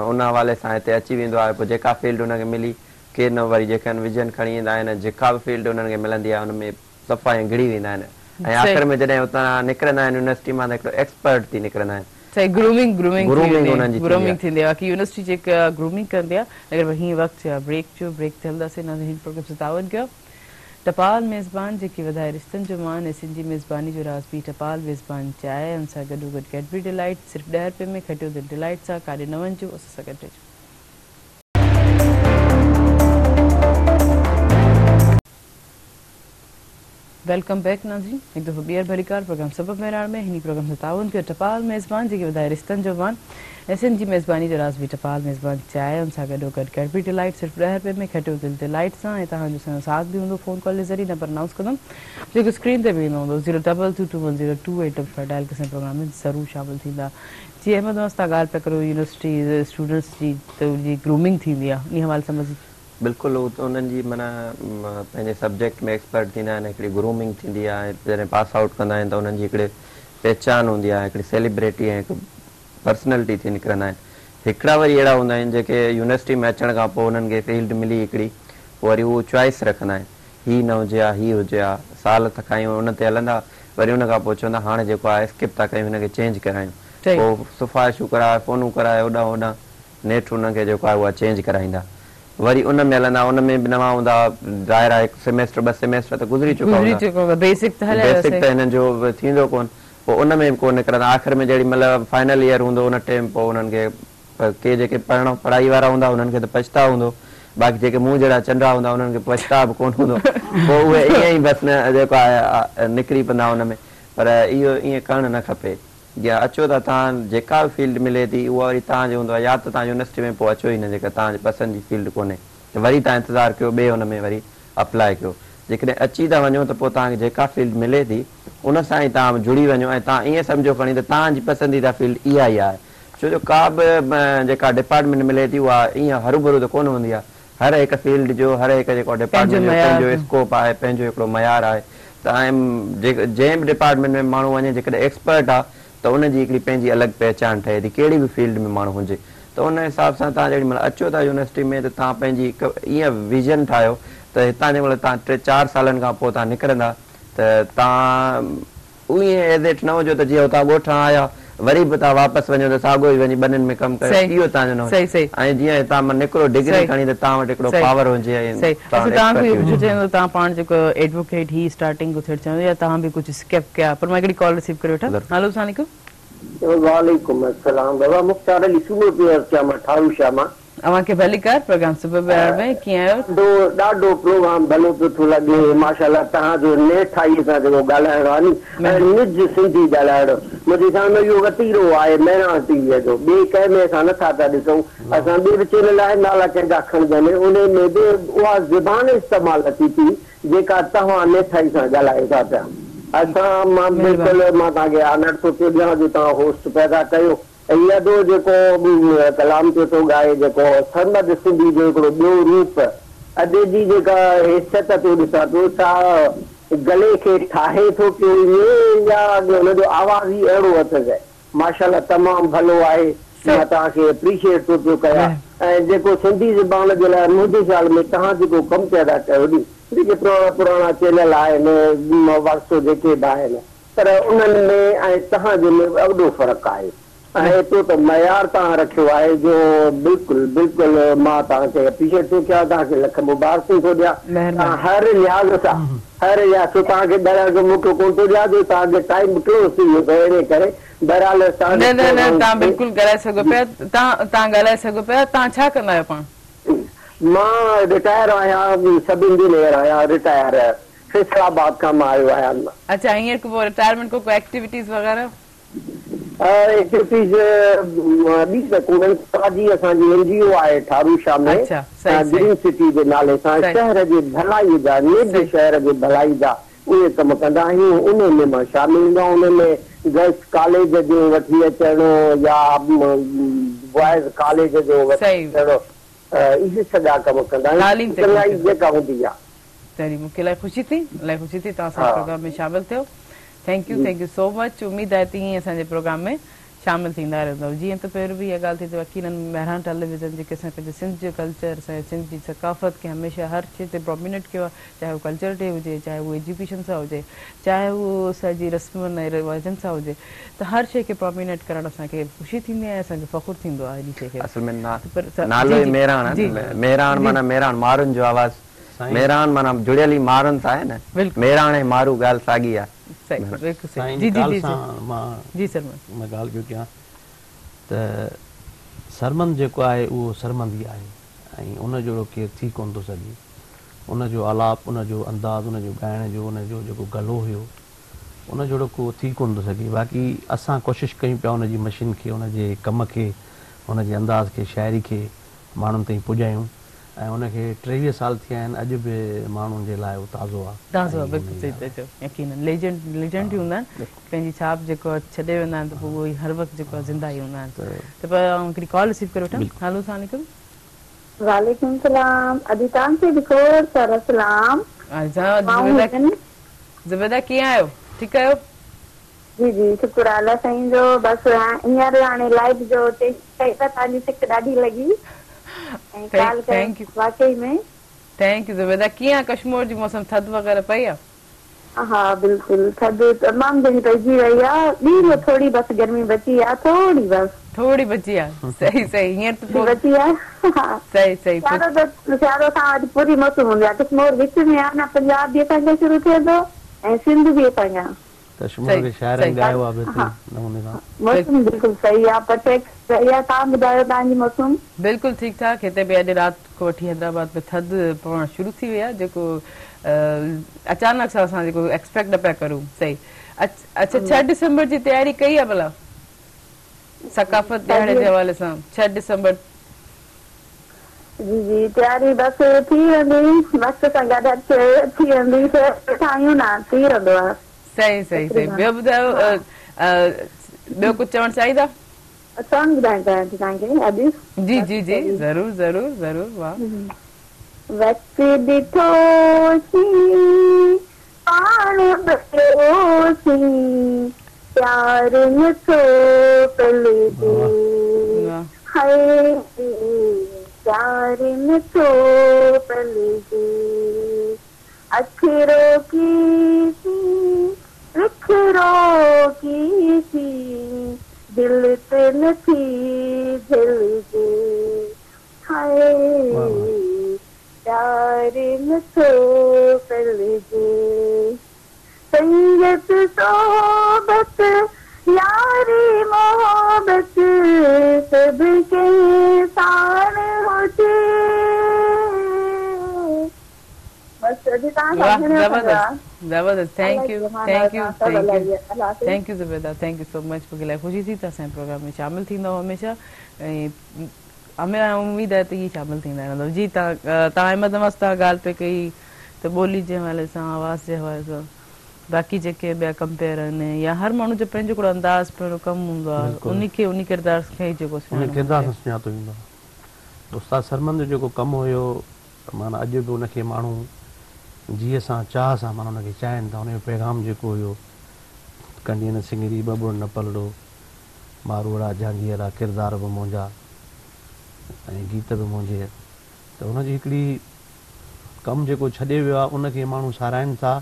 उन हवाले सां हिते अची वेंदो आहे। पोइ जेका फील्ड हुनखे मिली, के न वरी जेके आहिनि विजन खणी ईंदा आहिनि, जेका बि फील्ड हुननि खे मिलंदी आहे हुन में सफ़ा ऐं घिड़ी वेंदा आहिनि, ऐं आख़िर में जॾहिं उतां निकिरंदा आहिनि यूनिवर्सिटी मां त हिकिड़ो एक्सपर्ट थी निकिरंदा आहिनि। ग्रूमिंग थींदी आहे की यूनिवर्सिटी जेका ग्रूमिंग कंदी आहे। अगरि हीअं वक़्तु आहे ब्रेक जो, ब्रेक ते हलंदासीं, हिन प्रोग्राम सां तावन कयो। टपाल मेज़बान जेकी वधाए रिश्तनि जो मान ऐं सिंधी मेज़बानी जो राज़ बि टपाल मेज़बान चाहे, हुन सां गॾोगॾु कैडबरी डिलाइट सिर्फ़ु 10 रुपए में, खटियो त डिलाइट सां काॾे न वञिजो, असां सां गॾु रहिजो। वेलकम बैक नाज़रीन, हिकु दफ़ो ॿीहर भली कार प्रोग्राम सबब मेराण में। हिन प्रोग्राम सां ताउन कयो टपाल मेज़बान जेके वधाए रिश्तनि जो मान ऐं सिंधी मेज़बानी जो राज़ बि टपाल मेज़बान चाहे, हुन सां गॾोगॾु कैडबरी डिलाइट सिर्फ़ु 10 रुपए में, खटियो दिलि डिलाइट सां, ऐं तव्हांजो साथ बि हूंदो फ़ोन कॉल जे ज़रिए। नंबर अनाउंस कंदमि जेको स्क्रीन ते बि ईंदो हूंदो, 022210285 डायल करे प्रोग्राम में ज़रूरु शामिलु थींदा। जी अहमद वास तव्हां ॻाल्हि पिया करो यूनिवर्सिटी स्टूडेंट्स जी, त उनजी ग्रूमिंग थींदी आहे, इन हवाले सां मज़ीद बिल्कुलु उन्हनि जी माना पंहिंजे सब्जेक्ट में एक्सपर्ट थींदा आहिनि, हिकिड़ी ग्रूमिंग थींदी आहे, जॾहिं पास आउट कंदा आहिनि त उन्हनि जी हिकिड़े पहचान हूंदी आहे, हिकिड़ी सेलिब्रिटी ऐं हिकु पर्सनैलिटी थी निकिरंदा आहिनि। हिकिड़ा वरी अहिड़ा हूंदा आहिनि जेके यूनिवर्सिटी में अचण खां पोइ उन्हनि खे फील्ड मिली हिकिड़ी, पोइ वरी उहो चॉइस रखंदा आहिनि, हीअ न हुजे हा हीअ हुजे हा, साल त खायूं उन ते हलंदा, वरी उन खां पोइ चवंदा हाणे जेको आहे स्किप था कयूं, हिनखे चेंज करायूं, पोइ सिफ़ारिशूं कराए, फ़ोनूं कराए, होॾां होॾां नेठ हुनखे जेको आहे उहा चेंज कराईंदा, वरी उन में हलंदा, उन में बि नवां हूंदा दायरा, हिकु सेमेस्टर 2 सेमेस्टर त गुज़री चुका हूंदा, बेसिक त हिननि जो थींदो कोन, पोइ उन में बि कोन निकिरंदा। आख़िर में जहिड़ी महिल फाइनल ईयर हूंदो उन टाइम पोइ उन्हनि खे के जेके पढ़ाई वारा हूंदा उन्हनि खे त पछताव हूंदो, बाक़ी जेके मूं जहिड़ा चंडा हूंदा उन्हनि खे पछताव बि कोन हूंदो, पोइ उहे ईअं ई बसि न जेको आहे निकिरी पवंदा उन में। पर इहो ईअं करणु न खपे, या अचो त तव्हां जेका बि फील्ड मिले थी उहा वरी तव्हांजो हूंदो आहे, या त तव्हां यूनिवर्सिटी में पोइ अचो ई न, जेका तव्हांजी पसंदि जी फील्ड कोन्हे त वरी तव्हां इंतज़ारु कयो, ॿिए हुन में वरी अप्लाई कयो। जेकॾहिं अची था वञो त पोइ तव्हांखे जेका फील्ड मिले थी उन सां ई तव्हां जुड़ी वञो, ऐं तव्हां ईअं सम्झो खणी त तव्हांजी पसंदीदा फील्ड इहा ई आहे, छो जो का बि जेका डिपार्टमेंट मिले थी उहा ईअं हरू त कोन हूंदी आहे, हर हिकु फील्ड जो हर हिकु जेको डिपार्टमेंट जो पंहिंजो स्कोप आहे, पंहिंजो हिकिड़ो मयार आहे, त जंहिं बि डिपार्टमेंट में माण्हू वञे जेकॾहिं एक्सपर्ट आहे त उनजी हिकिड़ी पंहिंजी अलॻि पहचान ठहे थी, कहिड़ी बि फील्ड में माण्हू हुजे, त उन हिसाब सां तव्हां जेॾी महिल अचो था यूनिवर्सिटी में त तव्हां पंहिंजी हिकु ईअं विज़न ठाहियो त हितां जेमहिल तव्हां 3-4 सालनि खां पोइ तव्हां निकिरंदा त तव्हां उहो एज़ इट न हुजो त जीअं हुतां ॻोठां आया वरी बि तव्हां वापसि वञो त साॻियो ई वञी ॿनिनि में कमु करे, इहो तव्हांजो न हुजे। ऐं जीअं हितां मां निकिरो डिग्री खणी त तव्हां वटि हिकिड़ो पावर हुजे, तव्हां पाण जेको एडवोकेट ही स्टार्टिंग थियणु चाहियो या तव्हां बि कुझु स्किप कया, पर मां हिकिड़ी कॉल रिसीव करे वठां। हेलो, अस्सलाम वालेकुम। वालेकुम अस्सलाम बाबा मुख्तार अली सुबह पे क्या मठाऊ शामा अवां के भली कर प्रोग्राम सुबह बेरार में कीअं आहियो ॾाढो प्रोग्राम भलो पियो थो लॻे माशाल्लाह तव्हांजो नेठ आई सां जेको ॻाल्हाइणो आहे नी ऐं निज सिंधी ॻाल्हाइणो मुंहिंजे सामने इहो वतीरो आहे महिराण टीवीअ जो ॿिए कंहिं में असां नथा था ॾिसूं असां ॿिए बि चैनल आहे नाला कंहिंजा खणजनि उन में बि उहा ज़बान इस्तेमालु अचे थी जेका तव्हां नेठाई सां ॻाल्हायो था पिया असां मां बिल्कुलु मां तव्हांखे ऑनर थो थियो ॾियां जो तव्हां होस्ट पैदा कयो यदो जेको कलाम पियो थो ॻाए जेको सरमद सिंधी जो हिकिड़ो ॿियो रूप अॼु जी जेका हैसियत पियो ॾिसां पियो छा गले खे ठाहे थो पियो ईअं या हुनजो आवाज़ ई अहिड़ो अथसि माशाल्लाह तमामु भलो आहे मां तव्हांखे एप्रिशिएट थो पियो कयां ऐं जेको सिंधी ज़बान जे लाइ मुंहिंजे ख़्याल में तव्हां जेको कमु पिया कयो नी जेके पुराणा चैनल आहिनि वर्सो जेके बि आहिनि पर उन्हनि में ऐं तव्हांजे में वॾो फ़र्क़ु आहे ऐं एतिरो त मयार तव्हां रखियो आहे जो बिल्कुलु बिल्कुलु मां तव्हांखे एप्रिशिएट थो कयां तव्हांखे लख मुबारकूं थो ॾियां तव्हां हर लिहाज़ सां हर लिहाज़ सां तव्हांखे ॻाल्हाइण जो मौक़ो कोन थो ॾियां जो तव्हांखे टाइम क्लोज़ थी वियो अथव इन करे बहरहाल तव्हां बिल्कुलु ॻाल्हाए सघो पिया तव्हां ॻाल्हाए सघो पिया तव्हां छा कंदा आहियो पाण मां रिटायर आहियां सब इंजीनियर आहियां रिटायर फैसलाबाद खां मां आयो आहियां अच्छा हींअर पोइ रिटायरमेंट को एक्टिविटीज़ वग़ैरह एक्टिविटीज़ ॿी न कोन्हनि असांजी एनजीओ आहे ठारूशा में ग्रीन सिटी जे नाले सां शहर जे भलाई जा निज शहर जे भलाई जा उहे कम कंदा आहियूं उन में मां शामिल हूंदा उन में गर्ल्स कॉलेज जो वठी अचणो या बॉयज़ कॉलेज जो वठी अचणो इहे सॼा कम कंदा आहियूं जेका हूंदी आहे तॾहिं मूंखे इलाही ख़ुशी थी तव्हां सां प्रोग्राम में शामिल थियो थैंक यू सो मच उम्मीद आहे तीअं असांजे प्रोग्राम में शामिल थींदा रहंदव जीअं त पहिरियों बि इहा ॻाल्हि थी यकीनन महिरान टेलीविज़न जेके असां पंहिंजे सिंध जो कल्चर असांजे सिंध जी सकाफ़त खे हमेशह हर शइ ते प्रोमिनेट कयो आहे चाहे उहो कल्चर डे हुजे चाहे उहो एजुकेशन सां हुजे चाहे उहो असांजी रस्मनि ऐं रिवाजनि सां हुजे त हर शइ खे प्रोमिनेट करणु असांखे ख़ुशी थींदी आहे असांखे फ़ख़ुरु थींदो आहे हिन शइ खे असल में नालो मेराण माना मेराण मारुनि जो आवाज़ मेराण माना जुड़ियल ई मारुनि सां आहे न मेराण ऐं मारू ॻाल्हि साॻी आहे मां ॻाल्हि पियो कयां त सरमंद जेको आहे उहो सरमंद ई आहे ऐं उन जहिड़ो केरु थी कोन थो सघे उनजो आलाप उनजो अंदाज़ उनजो ॻाइण जो उनजो जेको गलो हुयो उन जहिड़ो को थी कोन थो सघे बाक़ी असां कोशिशि कयूं पिया उनजी मशीन खे उनजे कम खे उनजे अंदाज़ खे शाइरी खे माण्हुनि ताईं पुॼायूं ऐं उनखे 23 साल थिया आहिनि अॼु बि माण्हुनि जे लाइ उहो ताज़ो आहे यकीनन लेजेंड ई हूंदा आहिनि पंहिंजी छाप जेको छॾे वेंदा आहिनि त पोइ उहो ई हर वक़्तु जेको आहे ज़िंदा ई हूंदा आहिनि त पर हिकिड़ी कॉल रिसीव करे वठां हेलो अस्सलाम वालेकुम वालेकुम सलाम अदी तव्हांखे बि खोड़ सारा सलाम ज़ुबैदा कीअं आहियो ठीकु आहियो जी जी शुक्र अल्लाह साईं जो बसि हींअर हाणे लाइफ जो तव्हांजी सिक ॾाढी लॻी वाकई में थैंक यू ज़ुबैदा कीअं आहे कश्मीर जी मौसम थधि वग़ैरह पई आहे हा बिल्कुलु थधि तमामु घणी पइजी वई आहे ॿी थोरी बसि गर्मी बची आहे थोड़ी बची आहे सही हींअर त बची आहे सही सियारो सां अॼु पूरी मौसम हूंदी आहे कश्मीर विच में आहे न पंजाब बि असांखे शुरू थिए थो ऐं सिंध बि असांजा मौसम बिल्कुलु सही आहे परफेक्ट सही आहे तव्हां ॿुधायो तव्हांजी मौसम बिल्कुलु ठीकु ठाक हिते बि अॼु राति खां वठी हैदराबाद में थधि पवणु शुरू थी वई आहे जेको अचानक सां असां जेको एक्सपेक्ट न पिया करूं सही अच्छा 6 डिसंबर जी तयारी कई आहे भला सकाफ़त ॾियारे जे हवाले सां 6 डिसंबर जी जी तयारी बसि थी वेंदी वक़्त सां गॾु थी वेंदी ठाहियूं न थी वेंदो आहे सही ॿियो ॿुधायो ॿियो कुझु चवणु चाहींदा सॉन्ग ॿुधाइणु चाहियां थी तव्हांखे अॼु जी ज़रूरु वाह वक़्त ॾिठोसीं पाण बसियोसीं प्यार नथो पलिजे हाय प्यार नथो पलिजे अखरो की दिल ते नथी झलजे हाय प्यार नथो पलिजे संगत सोबत यारी जब के साण होते बस अभी वाह, जबरदस्त जबरदस्त। Thank U thank U thank U thank U Zubaida, thank you so much मूंखे इलाही ख़ुशी थी त असांजे प्रोग्राम में शामिल थींदव हमेशह ऐं हमें उम्मीद आहे त इहे शामिल थींदा रहंदव। जी तव्हां अहमद नवाज़ तव्हां ॻाल्हि पे कई त ॿोली जे हवाले सां आवाज़ जे हवाले सां बाक़ी जेके ॿिया कंपेयर आहिनि या हर माण्हू जो पंहिंजो हिकिड़ो अंदाज़ पंहिंजो कमु हूंदो आहे उनखे उन किरदार खे ई जेको किरदार सां सुञातो वेंदो आहे। उस्ताद सरमन जो जेको कमु हुयो माना अॼु बि उनखे माण्हू जीअं सां चाह सां माना उनखे चाहिनि था। उनजो पैगाम जेको हुयो कंडीअ न सिंगरी बबुड़ न पलड़ो मारोड़ा जहांगीरा किरदार बि मुंहिंजा ऐं गीत बि मुंहिंजे त हुनजी हिकिड़ी कमु जेको छॾे वियो आहे उनखे माण्हू साराइनि था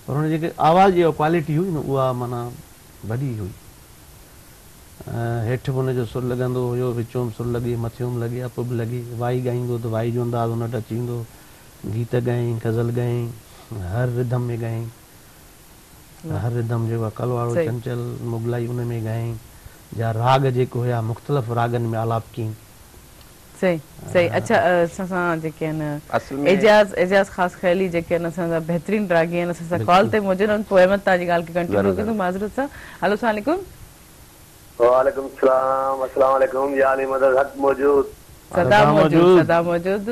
पर हुन जेके आवाज़ जी क्वालिटी हुई न उहा माना वॾी हुई। हेठि बि हुनजो सुर लॻंदो हुयो विचों बि सुर लॻे मथियों बि लॻे अप बि लॻे वाई ॻाईंदो त वाई जो अंदाज़ हुन वटि अची वेंदो गीत ॻायईं गज़ल ॻायईं हर रिदम में ॻायईं हर रिदम जेको आहे कलवाड़ो चंचल मुगलाई उन में ॻायईं जा राग जेको हुया मुख़्तलिफ़ रागनि में आलाप कयईं। सही सही। अच्छा असां जेके आहिनि एजाज़ ख़ासि ख़याली जेके आहिनि असांजा बहितरीनु रागी आहिनि असां कॉल ते मौजूदु आहिनि पोइ अहमद तव्हांजी ॻाल्हि खे कंटिन्यू कंदो माज़रत सां। हलो अस्सलाम वालेकुम। वालेकुम सलाम अस्सलाम वालेकुम या अली मदद हक मौजूद सदा मौजूद सदा मौजूद।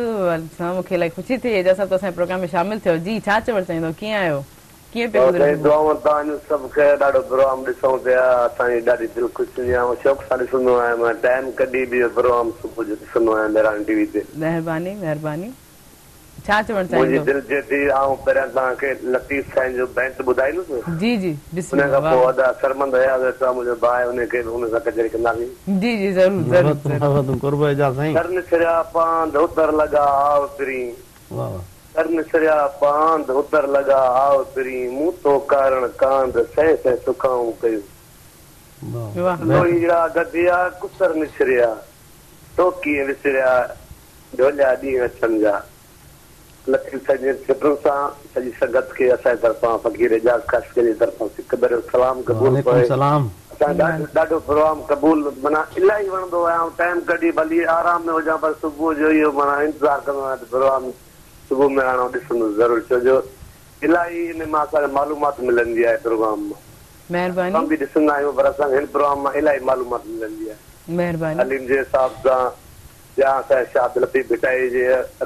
मूंखे इलाही ख़ुशी थी एजाज़ साहब असांजे प्रोग्राम में शामिल थियो। जी छा चवणु चाहींदो कीअं आहियो कीअं पियो गुज़रे दुआऊं तव्हांजो सभु खे ॾाढो प्रोग्राम ॾिसूं पिया असांजी ॾाढी दिलि ख़ुशि थींदी आहे शौक़ सां ॾिसंदो आहियां मां टाइम कढी बि प्रोग्राम सुबुह जो ॾिसंदो आहियां मेहरान टीवी ते। महिरबानी महिरबानी। छा चवणु मुंहिंजी चाहींदो? दिलि चए थी ऐं पहिरियां तव्हांखे लतीफ़ साईं जो बैंड ॿुधाईंदुसि जी जी उन खां पोइ अदा सरमंद हया मुंहिंजो भाउ आहे उनखे हुन सां कचहरी कंदासीं। जी जी ज़रूरु ज़रूरु। करन छरिया पांध उतर लॻा आव पिरी करन छरिया पांध उतर लॻा आव पिरी मूं तो कारण कांध सह सह सुखाऊं कयूं लोहीड़ा गदिया कुसर निछरिया टोकीअ विसरिया ढोलिया ॾींहं अचनि जा। लतीफ़ साईं जे फिक्र सां सॼी संगत खे असांजे तरफ़ां फ़क़ीर एजाज़ ख़ासि जे तरफ़ां सिक भरियो सलाम क़बूल असांखे ॾाढो प्रोग्राम क़बूल माना इलाही वणंदो आहे ऐं टाइम कढी भली आराम में हुजां पर सुबुह जो इहो माना इंतज़ारु कंदो आहियां त प्रोग्राम सुबुह में हाणे ॾिसंदुसि ज़रूरु छो जो इलाही इन मां असांखे मालूमात मिलंदी आहे प्रोग्राम मां। महिरबानी। बि ॾिसंदा आहियूं पर असांखे हिन प्रोग्राम मां इलाही मालूमात मिलंदी आहे। महिरबानी। तालीम जे हिसाब सां या असांजे शाह लतीफ़ भिटाई जे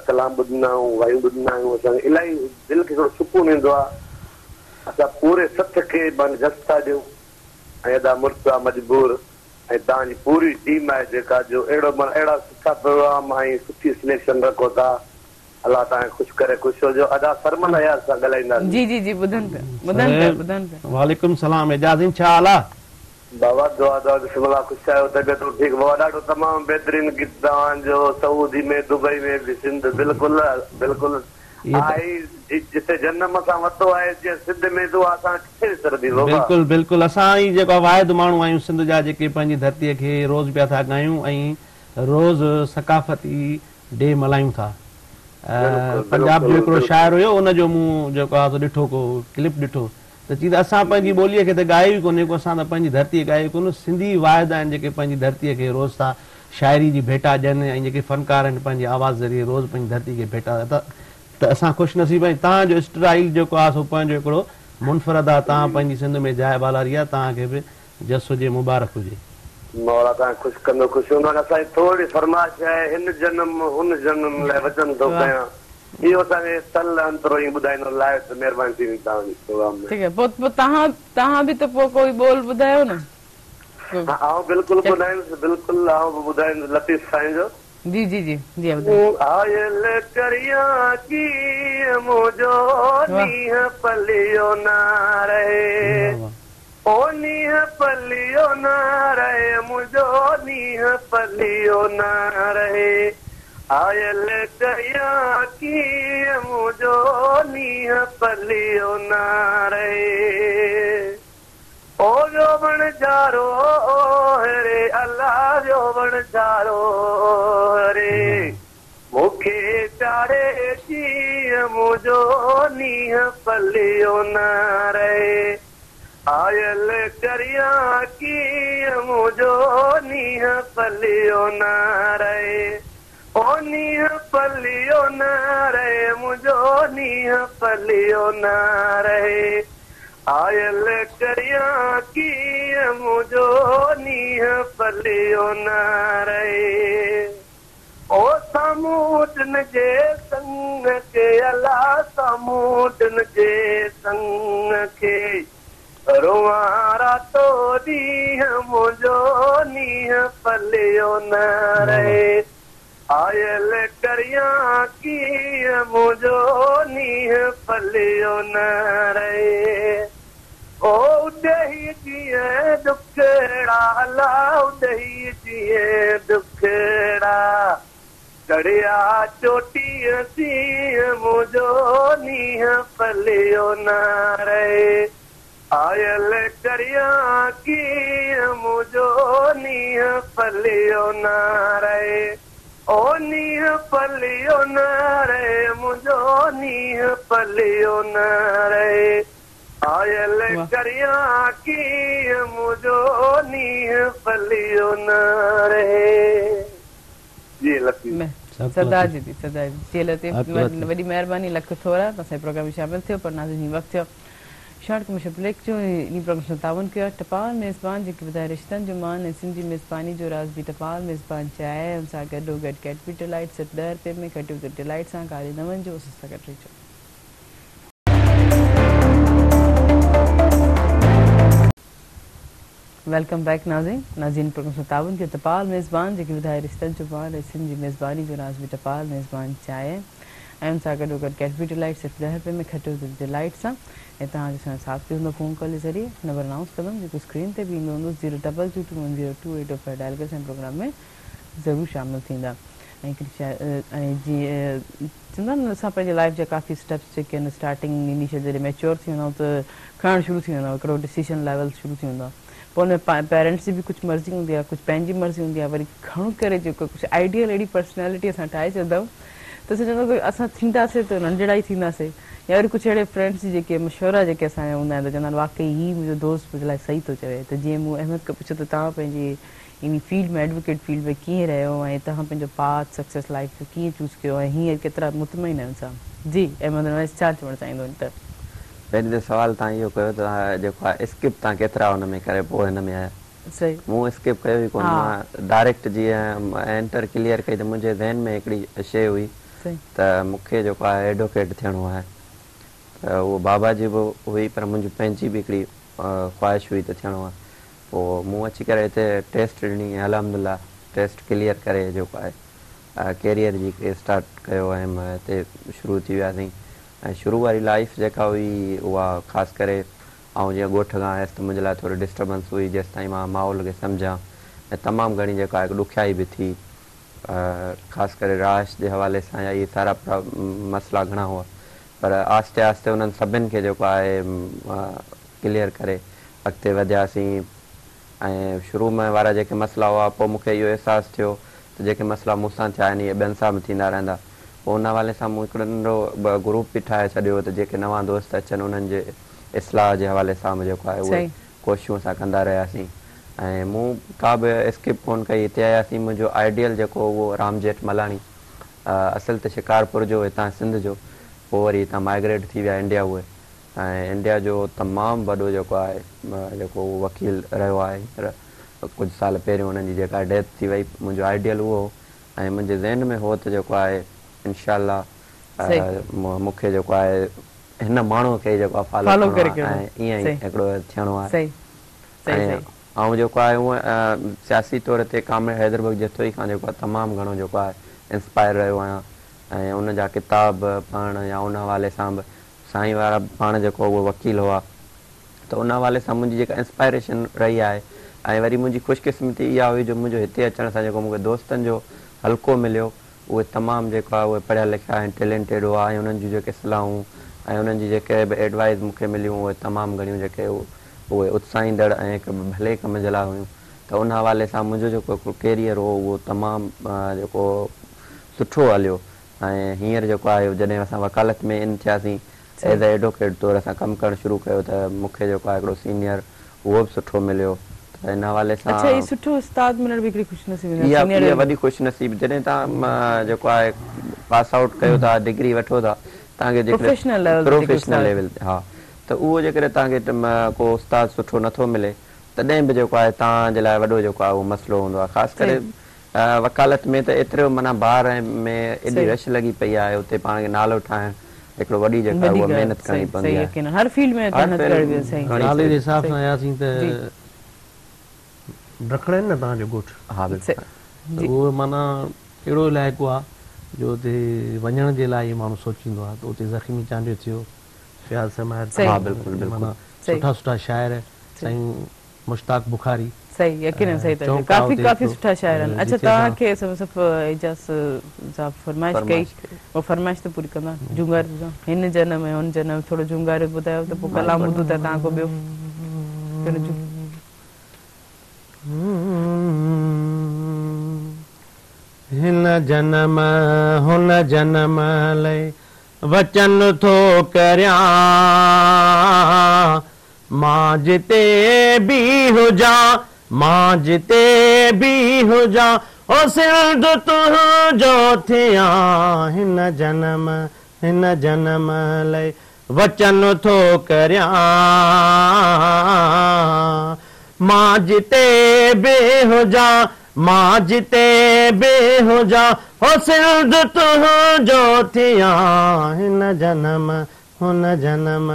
कलाम ॿुधंदा आहियूं वायूं ॿुधंदा आहियूं असांखे इलाही दिलि खे थोरो सुकून ईंदो आहे। असां पूरे सथ खे जस था ॾियूं ऐं अदा मुर्ता मजबूर ऐं तव्हांजी पूरी टीम आहे जेका जो अहिड़ा सुठा प्रोग्राम ऐं सुठी सिलेक्शन रखो था। अलाह तव्हांखे ख़ुशि करे ख़ुशि हुजो। अदा सरमन अयाज़ सां ॻाल्हाईंदासीं। जी जी जी ॿुधनि पिया। वालेकुम सलाम एजाज़ छा हाल आहे? बाबा दुआ दुआ बिस्मिल्लाह ख़ुशि आहियो तबियत ठीकु बाबा ॾाढो तमामु बहितरीनु गीत तव्हांजो सऊदी में दुबई में बि सिंध बिल्कुलु बिल्कुलु आई जिते जनम सां वरितो आहे जीअं सिंध में तो असां किथे विसरंदी बिल्कुलु बिल्कुलु असां ई जेको वाहिद माण्हू आहियूं सिंध जा जेके पंहिंजी धरतीअ खे रोज़ पिया था ॻायूं ऐं रोज़ सकाफ़ती डे मल्हायूं था। पंजाब जो हिकिड़ो शाइर हुयो उनजो मूं जेको आहे ॾिठो को क्लिप ॾिठो त चई त असां पंहिंजी ॿोलीअ खे त ॻायो ई कोन्हे को असां त पंहिंजी धरतीअ ॻायो कोन्हे सिंधी वाहिद आहिनि जेके पंहिंजी धरतीअ खे रोज़ था शाइरी जी भेटा ॾियनि ऐं जेके फ़नकार आहिनि पंहिंजी आवाज़ ज़रिए रोज़ पंहिंजी धरती खे भेटा त असां ख़ुशनसीब आहियूं। तव्हांजो स्टाइल जेको आहे सो पंहिंजो हिकिड़ो मुनफ़रद आहे। तव्हां पंहिंजी सिंध में जाइ बालारी आहे तव्हांखे बि जस हुजे मुबारक हुजे। मौला तव्हां ख़ुशि कंदो ख़ुशि हूंदो असांजी थोरी फरमाइश आहे हिन जनम हुन जनम लाइ वचन थो कयां इहो असांखे तल अंतरो ई ॿुधाईंदो लाइ त महिरबानी थींदी तव्हांजी प्रोग्राम में। ठीकु आहे पोइ तव्हां बि त पोइ कोई ॿोल ॿुधायो न। हा बिल्कुलु ॿुधाईंदुसि बिल्कुलु आउं ॿुधाईंदुसि लतीफ़ साईं जो। जी जी जी जी आयल करिया की मुझो नीह पलियो ना रहे ओ नीह पलियो ना रहे मुझो नीह पलियो ना रहे आयल करिया की मुझो नीह पलियो ना रहे ओ जो बण जारो रे अल्लाह जो बण जारो रे मूंखे चारे की मुझो नीह पलियो न रहे आयल करिया की मुझो नीह पलियो न रहे ओ नीह पलियो न रहे मुझो नीह पलियो न रहे आयल करिया की मुझो नीह पलियो न रहे ओ समुद्र जे संग के अला समुद्र जे संग के रोवारा तो दीह मुझो नीह पलियो न रहे आयल करिया की मुझो नीह पलियो न रहे ओ उदही जिए दुखड़ा अला उदही जिए दुखड़ा कड़िया चोटी सी मुझो नीह पलियो न रहे आयल करिया की मुझो नीह पलियो न रहे ओ नीह पलियो न रहे मुझो नीह पलियो न रहे आयल करिया की मुझो नीह पलियो न रहे जी लतीफ़ सरदार जी जी लतीफ़ वॾी महिरबानी लख थोरा असांजे प्रोग्राम में शामिल थियो पर नाज़रीन वक़्तु थियो शॉर्ट कमर्शियल ब्रेक जो इन प्रोग्राम सां ताउन कयो टपाल मेज़बान जेके ॿुधाए रिश्तनि जो मान ऐं सिंधी मेज़बानी जो राज़ बि टपाल मेज़बान चाहे हुन सां गॾोगॾु कैडबरी डिलाइट सिर्फ़ु 10 रुपए में खटियो त डिलाइट सां कारे न वञिजो असां सां गॾु रहिजो वेलकम बैक नाज़रीन प्रोग्राम सां ताउन कयो टपाल मेज़बान जेके ॿुधाए रिश्तनि जो मान ऐं सिंधी मेज़बानी जो राज़ बि टपाल मेज़बान चाहे ऐं हुन सां गॾोगॾु कैडबरी डिलाइट सिर्फ़ु 10 रुपए में खटियो त डिलाइट सां ऐं तव्हांजो साथ बि हूंदो फ़ोन कॉल जे ज़रिए नंबर अनाउंस कंदमि जेको स्क्रीन ते बि ईंदो हूंदो 02221022805 डायल करे असांजे प्रोग्राम में ज़रूरु शामिलु थींदा ऐं हिकिड़ी शइ ऐं जीअं चवंदा आहिनि असां पंहिंजे लाइफ जा काफ़ी स्टेप्स जेके आहिनि स्टार्टिंग इनिशियल जॾहिं मैच्योर थी वेंदा त खणणु शुरू थी वेंदा हिकिड़ो डिसीजन लेवल शुरू थी वेंदो आहे पोइ हुन में पेरेंट्स जी बि कुझु मर्ज़ी हूंदी आहे कुझु पंहिंजी मर्ज़ी हूंदी आहे वरी खणो करे जेको कुझु आइडियल अहिड़ी पर्सनैलिटी असां ठाहे छॾंदा आहियूं त असां चवंदा आहियूं असां थींदासीं त नंढड़ा ई थींदासीं या वरी कुझु अहिड़े फ्रेंड्स जेके मशवरा जेके असांजा हूंदा आहिनि त चवंदा आहिनि वाक़ई हीउ मुंहिंजो दोस्त मुंहिंजे लाइ सही थो चवे त जीअं मूं अहमद खां पुछियो त तव्हां पंहिंजी इन फील्ड में एडवोकेट फील्ड में कीअं रहियो ऐं तव्हां पंहिंजो पाथ सक्सेस लाइफ जो कीअं चूज़ कयो ऐं हीअं केतिरा मुतमइन आहिनि सां जी अहमद नवाज़ छा चवणु चाहींदो त पहिरीं त सवाल तव्हां इहो कयो त जेको आहे स्किप तव्हां केतिरा हुन में करे पोइ हिन में आया सही मूं स्किप कयो ई कोन मां डायरेक्ट जीअं एंटर क्लियर कई त मुंहिंजे ज़हन में हिकिड़ी शइ हुई त मूंखे जेको आहे एडवोकेट थियणो आहे त उहो बाबा जी बि हुई पर मुंहिंजी पंहिंजी बि हिकिड़ी ख़्वाहिश हुई त थियणो आहे पोइ मूं अची करे हिते टेस्ट ॾिनी अलहमदिल्ला टेस्ट क्लियर करे जेको आहे कैरियर जी स्टार्ट कयो ऐं मां हिते शुरू थी वियासीं ऐं शुरू वारी लाइफ जेका हुई उहा ख़ासि करे ऐं जीअं ॻोठ खां आयसि त मुंहिंजे लाइ थोरी डिस्टर्बेंस हुई जेसि ताईं मां माहौल खे सम्झां ऐं तमामु घणी जेका आहे ॾुखियाई बि थी ख़ासि करे राश जे हवाले सां या इहे सारा मसइला घणा हुआ पर आहिस्ते आहिस्ते उन्हनि सभिनि खे जेको आहे क्लियर करे अॻिते वधियासीं ऐं शुरू में वारा जेके मसइला हुआ पोइ मूंखे इहो अहसासु थियो त जेके मसइला मूंसां थिया आहिनि इहे ॿियनि सां बि थींदा रहंदा पोइ उन हवाले सां मूं हिकिड़ो नंढो ग्रुप बि ठाहे छॾियो त जेके नवां दोस्त अचनि उन्हनि जे इस्लाह जे हवाले सां बि जेको आहे उहे कोशिशूं असां कंदा रहियासीं ऐं मूं का बि स्किप कोन कई हिते आयासीं मुंहिंजो आइडियल जेको उहो राम जेठ मलाणी असुल त शिकारपुर जो हितां सिंध जो पोइ वरी हितां माइग्रेट थी विया इंडिया उहे ऐं इंडिया जो तमामु वॾो जेको आहे जेको वकील रहियो आहे हींअर कुझु साल पहिरियों हुननि जी जेका डेथ थी वई मुंहिंजो आइडियल उहो ऐं मुंहिंजे ज़हन में हो त जेको आहे इनशाला मूंखे जेको आहे हिन माण्हूअ खे जेको आहे फॉलो करिणो आहे ऐं ईअं ई हिकिड़ो थियणो आहे ऐं जेको आहे उहो सियासी तौर ते कामिल हैदरबग जथोई खां जेको आहे तमामु घणो जेको आहे इंस्पायर रहियो आहियां ऐं उन जा किताब पढ़णु या उन हवाले सां बि साईं वारा पाण जेको उहो वकील हुआ त उन हवाले सां मुंहिंजी जेका इंस्पायरेशन रही आहे ऐं वरी मुंहिंजी ख़ुशकिस्मती इहा हुई जो मुंहिंजो हिते अचण सां जेको मूंखे दोस्तनि जो हल्को मिलियो उहे तमामु जेको आहे उहे पढ़िया लिखिया ऐं टैलेंटेड हुआ ऐं उन्हनि जूं जेके सलाहूं ऐं उन्हनि जी जेके बि एडवाइस मूंखे मिलियूं उहे तमामु घणियूं जेके उहे उत्साहींदड़ ऐं हिकु भले कम जे लाइ हुयूं त उन हवाले सां मुंहिंजो जेको हिकिड़ो कैरियर हो उहो तमामु जेको सुठो हलियो ऐं हींअर जेको आहे जॾहिं असां वकालत में इन थियासीं एज ए एडवोकेट तौर असां कमु करणु शुरू कयो त मूंखे जेको आहे हिकिड़ो सीनियर उहो बि सुठो मिलियो त हिन हवाले सां अच्छा ही सुठो उस्ताद मिलण बि हिकिड़ी ख़ुशनसीबी इहा वॾी ख़ुशनसीब जॾहिं तव्हां जेको आहे पास आउट कयो था डिग्री वठो था तव्हांखे प्रोफेशनल लेवल ते हा त उहो जेकॾहिं तव्हांखे को उस्ताद सुठो नथो मिले तॾहिं बि जेको आहे तव्हांजे लाइ वॾो जेको आहे उहो मसइलो हूंदो आहे ख़ासि करे वकालत में त एतिरो माना ॿार में एॾी रश लॻी पई आहे उते पाण खे नालो ठाहिण हिकिड़ो वॾी जेका उहा महिनत करणी पवंदी आहे हर फील्ड में मेहनत करणी आहे सही नाले जे हिसाब सां आयासीं त ढकड़ न तव्हांजो ॻोठ हा बिल्कुलु उहो माना अहिड़ो इलाइक़ो आहे जो उते वञण जे लाइ माण्हू सोचींदो आहे त उते ज़ख़्मी चांडियो थियो फयाज़ समायर हा बिल्कुलु माना सुठा सुठा शाइर साईं मुश्ताक बुखारी सही यकीनन सही था काफ़ी सुठा शाइर आहिनि अच्छा तव्हांखे सभु एजाज़ साहब फरमाइश कई उहो फरमाइश त पूरी कंदा जुंगार हिन जनम ऐं हुन जनम थोरो जुंगार ॿुधायो त पोइ कलाम ॿुधूं था तव्हां को ॿियो हिन जनम हुन जनम लाइ वचन थो करियां मां जिते बि हुजां मां जिते बि हुजां ओ सिंध तुंहिंजो थियां हिन जनम लाइ वचन थो करियां मां जिते बि हुजां मां जिते बि हुजां ओ सिंध तुंहिंजो थियां हिन जनम हुन जनम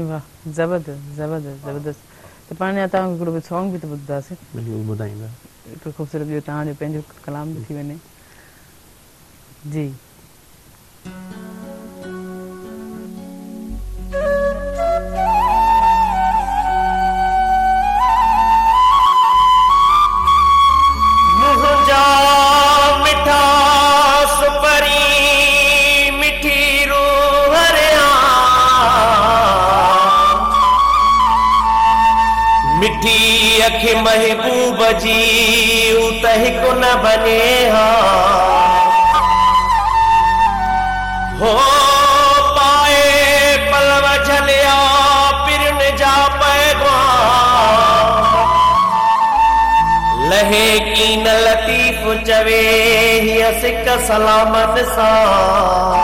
वाह ज़बरदस्त ज़बरदस्त ज़बरदस्त त पाण या तव्हांखे हिकिड़ो सॉन्ग बि त ॿुधंदासीं बिल्कुलु ॿुधाईंदा हिकिड़ो ख़ूबसूरत ॿियो तव्हांजो पंहिंजो कलाम बि थी वञे जी मिठी अखि महबूब जी त हिकु न बने हा हो पाए पलव झलिया पिरन जा पैगवान लहे कीन लतीफ़ चवे हीअ सिक सलामत सां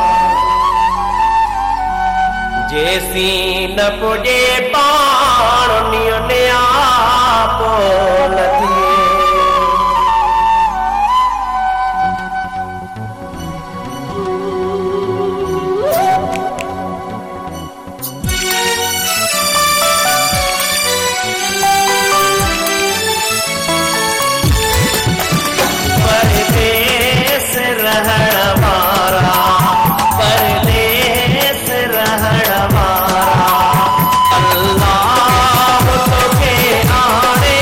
जेसी न पुॼे पाण नियने आप लथी परदेस रहण वारा परदेस रहण वारा अल्लाह तोखे आणे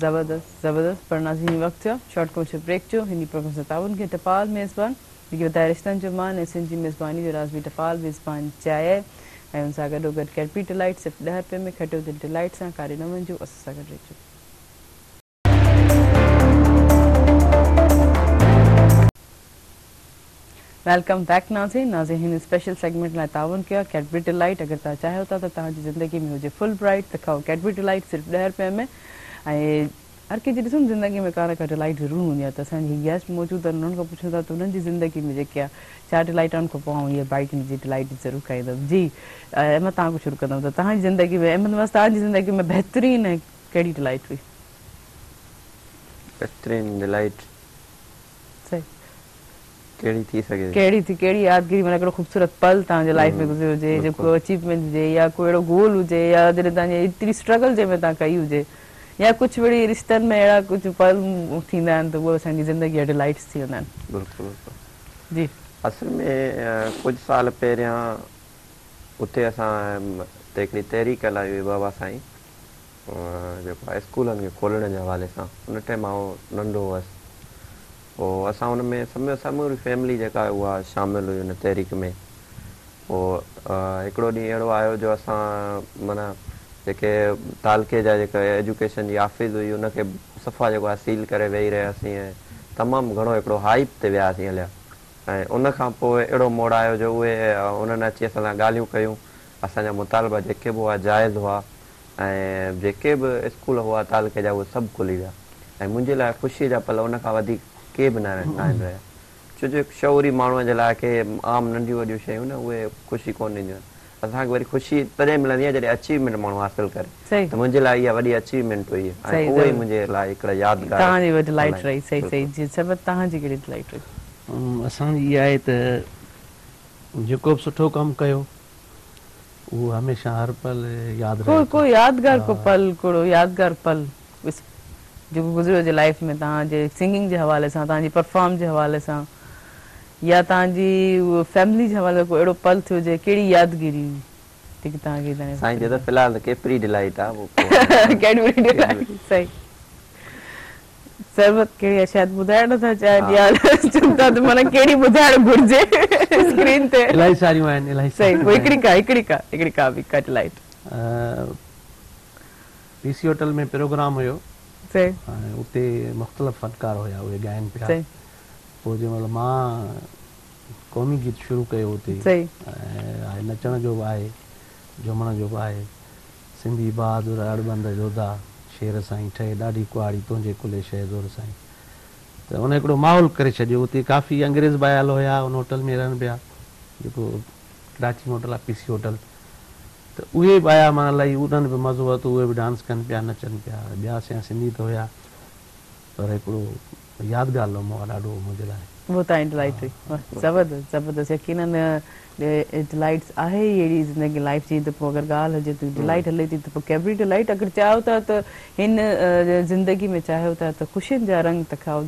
ज़बरदस्त ज़बरदस्त पर नाज़रीन वक्त थियो शॉर्ट कोमर्शियल ब्रेक जो हिन प्रोग्राम सां ताउन खे टपाल मेज़बान जेके वधाए रिश्तनि जो मान ऐं सिंध जी मेज़बानी जो राज़वी टपाल मेज़बान चाहे ऐं हुन सां गॾोगॾु कैडबरी डिलाइट सिर्फ़ु 10 रुपए में खटियो दिलि डिलाइट सां कारे न वञिजो असां सां गॾु रहिजो। वेलकम बैक नाज़रीन हिन स्पेशल सेगमेंट लाइ ताउन किया कैडबरी डिलाइट अगर तव्हां चाहियो था त तव्हांजी ज़िंदगी में हुजे फुल ब्राइट त खाओ कैडबरी डिलाइट सिर्फ़ु 10 रुपए में। ऐं हर कंहिंजी ॾिसूं ज़िंदगी में का न का डिलाइट ज़रूरु हूंदी आहे त असांजी गेस्ट मौजूदु आहिनि उन्हनि खां पुछूं था त उन्हनि जी ज़िंदगी में जेके आहे छा डिलाइट आहिनि खां पोइ हीअ बाइट जी डिलाइट ज़रूरु खाईंदमि। जी अहमद तव्हां खां शुरू कंदमि त तव्हांजी ज़िंदगी में अहमद बस तव्हांजी ज़िंदगी में बहितरीनु कहिड़ी डिलाइट हुई? बहितरीनु डिलाइट सही कहिड़ी थी सघे कहिड़ी यादगिरी माना हिकिड़ो ख़ूबसूरत पल तव्हांजे लाइफ में गुज़रियो हुजे जेको अचीवमेंट हुजे या कोई अहिड़ो गोल हुजे या जॾहिं तव्हांजी एतिरी स्ट्रगल जंहिंमें तव्हां कई हुजे या कुछ वरी रिश्तनि में अहिड़ा कुछ पल थींदा आहिनि त उहे असांजी ज़िंदगी जा डिलाइट्स थी वेंदा आहिनि। बिल्कुलु जी असल में कुछ साल पहिरियां उते असां हिकिड़ी तहरीक हलाई हुई बाबा साईं जेको आहे स्कूलनि खे खोलण जे हवाले सां उन टाइम मां नंढो हुअसि पोइ असां हुन में समूरी फैमिली जेका आहे उहा शामिलु हुई हुन तहरीक में। पोइ हिकिड़ो ॾींहुं अहिड़ो आयो जो असां माना जेके तालके जा जेका एजुकेशन जी ऑफिस हुई उनखे सफ़ा जेको आहे सील करे वेही रहियासीं ऐं तमामु घणो हिकिड़ो हाइप ते वियासीं हलिया ऐं उन खां पोइ अहिड़ो मोड़ आयो जो उहे उन्हनि अची असां सां ॻाल्हियूं कयूं असांजा मुतालबा जेके बि हुआ जाइज़ हुआ ऐं जेके बि स्कूल हुआ तालके जा उहे सभु खुली विया ऐं मुंहिंजे लाइ ख़ुशीअ जा पल उन खां वधीक के बि न आहिनि रहिया छो जो शौरी माण्हूअ जे लाइ के आम नंढियूं वॾियूं शयूं न उहे ख़ुशी कोन ॾींदियूं आहिनि असांखे वरी ख़ुशी तॾहिं मिलंदी आहे जॾहिं अचीवमेंट माण्हू हासिल करे त मुंहिंजे लाइ इहा वॾी अचीवमेंट हुई ऐं उहो ई मुंहिंजे लाइ हिकिड़ा यादगार तव्हांजी डिलाइट रही। सही सही जी सभु तव्हांजी कहिड़ी डिलाइट रही? असांजी इहा आहे त जेको बि सुठो कमु कयो उहो हमेशह हर पल यादि रहे कोई यादगार को पल कोई यादगार पल जेको गुज़रियो जे लाइफ में तव्हांजे सिंगिंग जे हवाले सां तव्हांजी परफॉर्म जे हवाले सां या तव्हांजी फैमिली जे हवाले कोई अहिड़ो पल थियो हुजे कहिड़ी यादगिरी जेकी तव्हांखे साईं जे त फ़िलहाल कैडबरी डिलाइट आहे कैडबरी डिलाइट सही सरबत कहिड़ी आहे शायदि ॿुधाइण नथा चाहिनि या चिंता त माना कहिड़ी ॿुधाइण घुरिजे स्क्रीन ते इलाही सारियूं आहिनि इलाही सही हिकिड़ी का बि का डिलाइट पीसी होटल में प्रोग्राम हुयो सही उते मुख़्तलिफ़ फ़नकार हुया उहे ॻाइनि पिया पोइ जंहिं महिल मां क़ौमी गीत शुरू कयो हुते ऐं नचण जो बि आहे झूमण जो बि आहे सिंधी बहादुर अड़बंद योधा शेर साईं ठहे ॾाढी कुआड़ी तुंहिंजे कुले शहज़ोर साईं त उन हिकिड़ो माहौल करे छॾियो उते काफ़ी अंग्रेज़ बि आयल हुया उन होटल में रहनि पिया जेको कराची में होटल आहे पीसी होटल त उहे बि आया माना इलाही उन्हनि बि मज़ो वरितो उहे बि डांस कनि पिया नचनि पिया ॿिया सिंधी त हुया पर हिकिड़ो यादगार लम्हो आहे ॾाढो मुंहिंजे लाइ वो तव्हांजी डिलाइट हुई ज़बरदस्त ज़बरदस्त यकीनन डिलाइट्स आहे ई अहिड़ी ज़िंदगी लाइफ जी त पोइ अगरि ॻाल्हि हुजे त डिलाइट हले थी त पोइ कैडबरी डिलाइट अगरि चाहियो था त हिन ज़िंदगी में चाहियो था त ख़ुशियुनि जा रंग त खाओ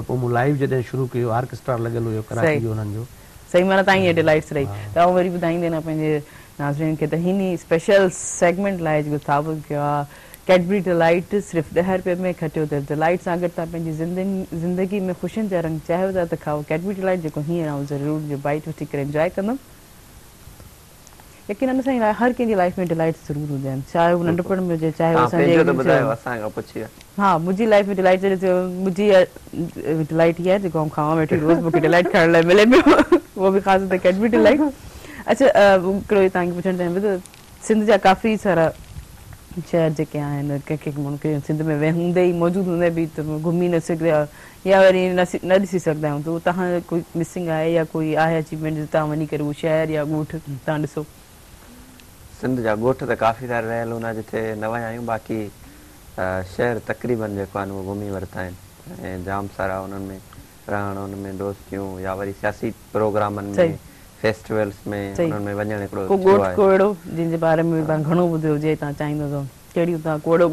पोइ मूं लाइव जॾहिं शुरू कयो ऑर्केस्ट्रा लॻियल हुयो कराची जो उन्हनि जो सही माना तव्हां इहे डिलाइट्स रही त ऐं वरी ॿुधाईंदे न पंहिंजे नाज़रीन खे त हिन स्पेशल सेगमेंट लाइ जेको ताबुल कयो आहे कैडबरी डिलाइट सिर्फ़ु 10 रुपए में खटियो त डिलाइट सां अगरि तव्हां पंहिंजी ज़िंदगी में ख़ुशियुनि जा रंग चाहियो था त खाओ कैडबरी डिलाइट जेको हींअर आउं ज़रूरु जो बाइट वठी करे इंजॉय कंदमि। यकीनन असांजी हर कंहिंजी लाइफ में डिलाइट्स ज़रूरु हूंदा आहिनि चाहे उहो नंढपण में हुजे चाहे हा मुंहिंजी लाइफ में डिलाइट जॾहिं थियो मुंहिंजी डिलाइट इहा आहे जेको आउं खावां वेठी रोज़ मूंखे डिलाइट खाइण लाइ मिले पियो उहो बि ख़ासि त कैडबरी डिलाइट। अच्छा हिकिड़ो तव्हांखे पुछणु चाहियां थी त सिंध जा काफ़ी सारा शहर जेके आहिनि कंहिं माण्हू खे सिंध में हूंदे ई मौजूदु हूंदे बि त घुमी न सघंदा या वरी न ॾिसी सघंदा आहियूं त उहो तव्हां कोई मिसिंग आहे या कोई आहे अचीवमेंट तव्हां वञी करे उहो शहर या ॻोठ तव्हां ॾिसो? सिंध जा ॻोठ त काफ़ी सारा रहियल हूंदा जिथे न विया आहियूं बाक़ी शहर तक़रीबन जेको आहिनि उहे घुमी वरिता आहिनि ऐं जाम सारा उन्हनि में रहण उन में दोस्तियूं या वरी सियासी प्रोग्रामनि में फेस्टिवल्स में उन्हनि में वञणु हिकिड़ो ॻोठ को अहिड़ो जंहिंजे बारे में तव्हां घणो ॿुधियो हुजे तव्हां चाहींदो त कहिड़ी तव्हां को अहिड़ो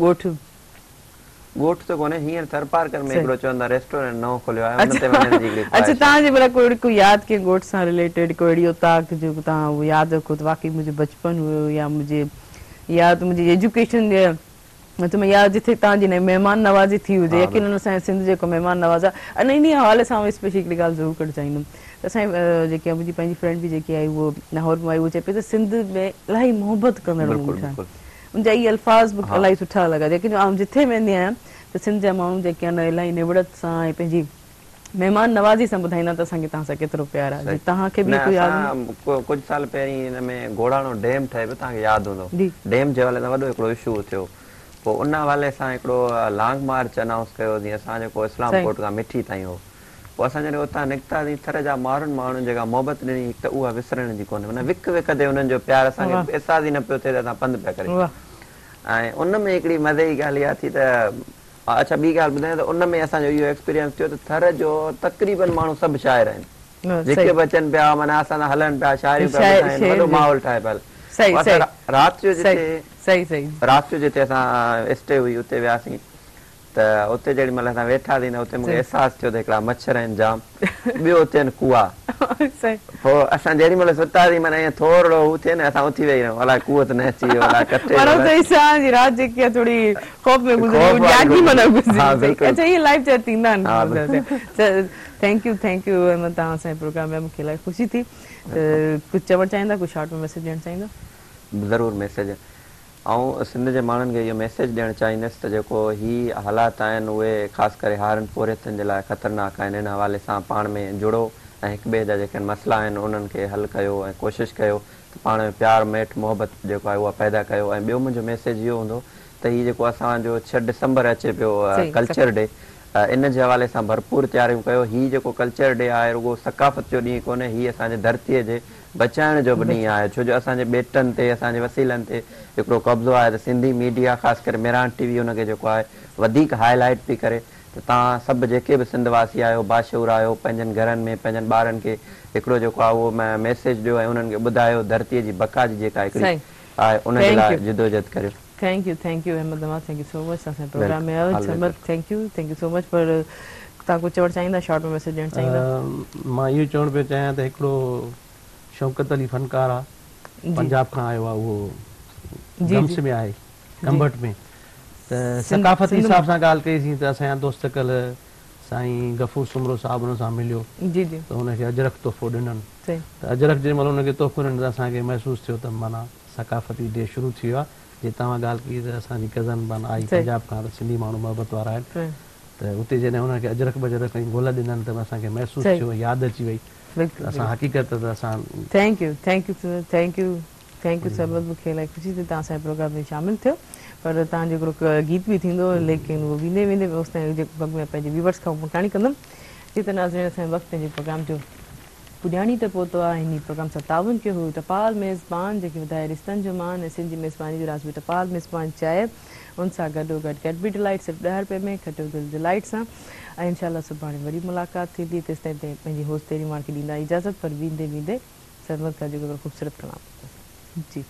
ॻोठ त कोन्हे हींअर थरपारकर में हिकिड़ो चवंदा रेस्टोरेंट नओं खोलियो आहे उन ते वञण जी हिकिड़ी अच्छा तव्हांजे भला कोई यादि कंहिं ॻोठ सां रिलेटेड कोई अहिड़ी उताक जेको तव्हां उहो यादि रखो त वाक़ई मुंहिंजो बचपन हुयो या मुंहिंजे या त मुंहिंजी एजुकेशन तुम्हें या जिथे तव्हांजी महिमान नवाज़ी थी हुजे यकीनन असांजे सिंध जेको महिमान नवाज़ा अने इन हवाले सां स्पेशली हिकिड़ी ॻाल्हि ज़रूरु करणु चाहींदुमि त असांजी जेकी मुंहिंजी पंहिंजी फ्रेंड बि जेकी आई उहो लाहौर में आई उहो चए पई त सिंध में इलाही मोहबत कंदड़ माण्हू आहिनि उनजा इहे अल्फाज़ बि इलाही सुठा लॻा लेकिन आउं जिथे वेंदी आहियां त सिंध जा माण्हू जेके आहिनि इलाही निवड़त सां ऐं पंहिंजी महिमान नवाज़ी सां ॿुधाईंदा त असांखे तव्हां सां केतिरो प्यार आहे तव्हांखे बि कुझु साल पहिरीं हिन में घोड़ाणो डैम ठहे पियो तव्हांखे यादि हूंदो डैम जे हवाले सां वॾो हिकिड़ो इशू थियो पोइ उन हवाले सां हिकिड़ो लॉन्ग मार्च अनाउंस कयो जीअं असां जेको इस्लामकोट खां मिठी ताईं हो पोइ असां जॾहिं उतां निकितासीं थर जा माण्हुनि जेका मोहबत ॾिनी हिकु त उहा विसरण जी कोन्हे माना विक विक ते उन्हनि जो प्यार असांखे अहसास ई न पियो थिए त असां पंधु पिया करे ऐं उन में हिकिड़ी मज़े जी ॻाल्हि इहा थी त अच्छा ॿी ॻाल्हि ॿुधायां त उन में असांजो इहो एक्सपीरियंस थियो त थर जो तक़रीबन माण्हू सभु शाइर आहिनि जेके बि अचनि पिया माना असां हलनि पिया शाइरियूं पिया ॿुधाइनि वॾो माहौल ठाहे पियल राति जो जिते असां स्टे हुई उते वियासीं त उते जेॾी महिल असां वेठासीं न उते मूंखे अहसासु थियो त हिकिड़ा मच्छर आहिनि जाम ॿियो उते आहिनि कुआ पोइ असां जेॾी महिल सुतासीं माना ईअं थोरो हू थिए न असां उथी वेही रहूं अलाए कुओ त न अची वियो अलाए कटे थैंक यू अहमद तव्हां असांजे प्रोग्राम में मूंखे इलाही ख़ुशी थी कुझु चवणु चाहींदा कुझु शॉर्ट में मैसेज ॾियणु चाहींदा ज़रूरु मैसेज ऐं सिंध जे माण्हुनि खे इहो मैसेज ॾियणु चाहींदुसि त जेको हीअ हालात आहिनि उहे ख़ासि करे हारनि पोरियतनि जे लाइ ख़तरनाक आहिनि हिन हवाले सां पाण में जुड़ो ऐं हिक ॿिए जा जेके मसइला आहिनि उन्हनि खे हल कयो ऐं कोशिशि कयो त पाण में प्यार मेट मोहबत जेको आहे उहा पैदा कयो ऐं ॿियो मुंहिंजो मैसेज इहो हूंदो त हीअ जेको असांजो 6 डिसंबर अचे पियो कल्चर डे इन जे हवाले सां भरपूर तयारियूं कयो हीअ जेको कल्चर डे आहे रुगो सकाफ़त जो ॾींहुं कोन्हे हीअ असांजे धरतीअ जे बचाइण जो बि ॾींहुं आहे छो जो असांजे ॿेटनि ते असांजे वसीलनि ते हिकिड़ो कब्ज़ो आहे त सिंधी मीडिया ख़ासि करे मेरान टीवी हुनखे जेको आहे वधीक हाईलाइट थी करे त तव्हां सभु जेके बि सिंधवासी आहियो बाशूर आहियो पंहिंजनि घरनि में पंहिंजनि ॿारनि खे हिकिड़ो जेको आहे उहो मैसेज ॾियो ऐं उन्हनि खे ॿुधायो धरतीअ जी बका जी जेका हिकिड़ी आहे उनजे लाइ जिदोजहद करियो thank you Ahmad thank you so much असांजे प्रोग्राम में आयो थैंक यू सो मच पर तव्हां कुझु चवणु चाहींदा शॉर्ट में मैसेज ॾियणु चाहींदा मां इहो चवणु पियो चाहियां त हिकिड़ो शौकत अली फनकार आहे पंजाब खां आयो आहे उहो गम्स में आहे कंबट में त सकाफ़ती हिसाब सां ॻाल्हि कईसीं त असांजा दोस्त कल्ह साईं गफ़ूर सुमरो साहिबु हुन सां मिलियो त हुनखे अजरक तोहफ़ो ॾिननि त अजरक जेमहिल हुनखे तोहफ़ो ॾिनो त असांखे महसूसु थियो त माना सकाफ़ती डे शुरू थी वियो आहे जे तव्हां ॻाल्हि कई त असांजी कज़न माना आई पंजाब खां त सिंधी माण्हू मोहबत वारा आहिनि त उते जॾहिं हुनखे अजरक बजरक ऐं गुल ॾिननि त असांखे महसूसु थियो यादि अची वई असां हक़ीक़त त असां थैंक यू सरबत मूंखे इलाही ख़ुशी थी तव्हां असांजे प्रोग्राम में शामिलु थियो पर तव्हांजो हिकिड़ो गीत बि थींदो लेकिन उहो वेंदे वेंदे उस ताईं जेको वक़्त में पंहिंजे व्यूवर्स खां मोटाणी कंदमि जी त नाज़रीन असांजे वक़्तु पंहिंजे प्रोग्राम जो पुॼाणी त पहुतो आहे हिन प्रोग्राम सां ताउन कयो हुओ टपाल मेज़बान जेके वधाए रिश्तनि जो मान ऐं सिंधी मेज़बानी जो राज़ टपाल मेज़बान चाहे उन सां गॾोगॾु कैडबरी डिलाइट सिर्फ़ु 10 रुपए में खटियो दिलि डिलाइट सां ऐं इनशाला सुभाणे वरी मुलाक़ात थींदी तेसिताईं पंहिंजी होस्ट तेरी मां खे ॾींदा इजाज़त पर वेंदे वेंदे सरमत खां जेको ख़ूबसूरत कलाम जी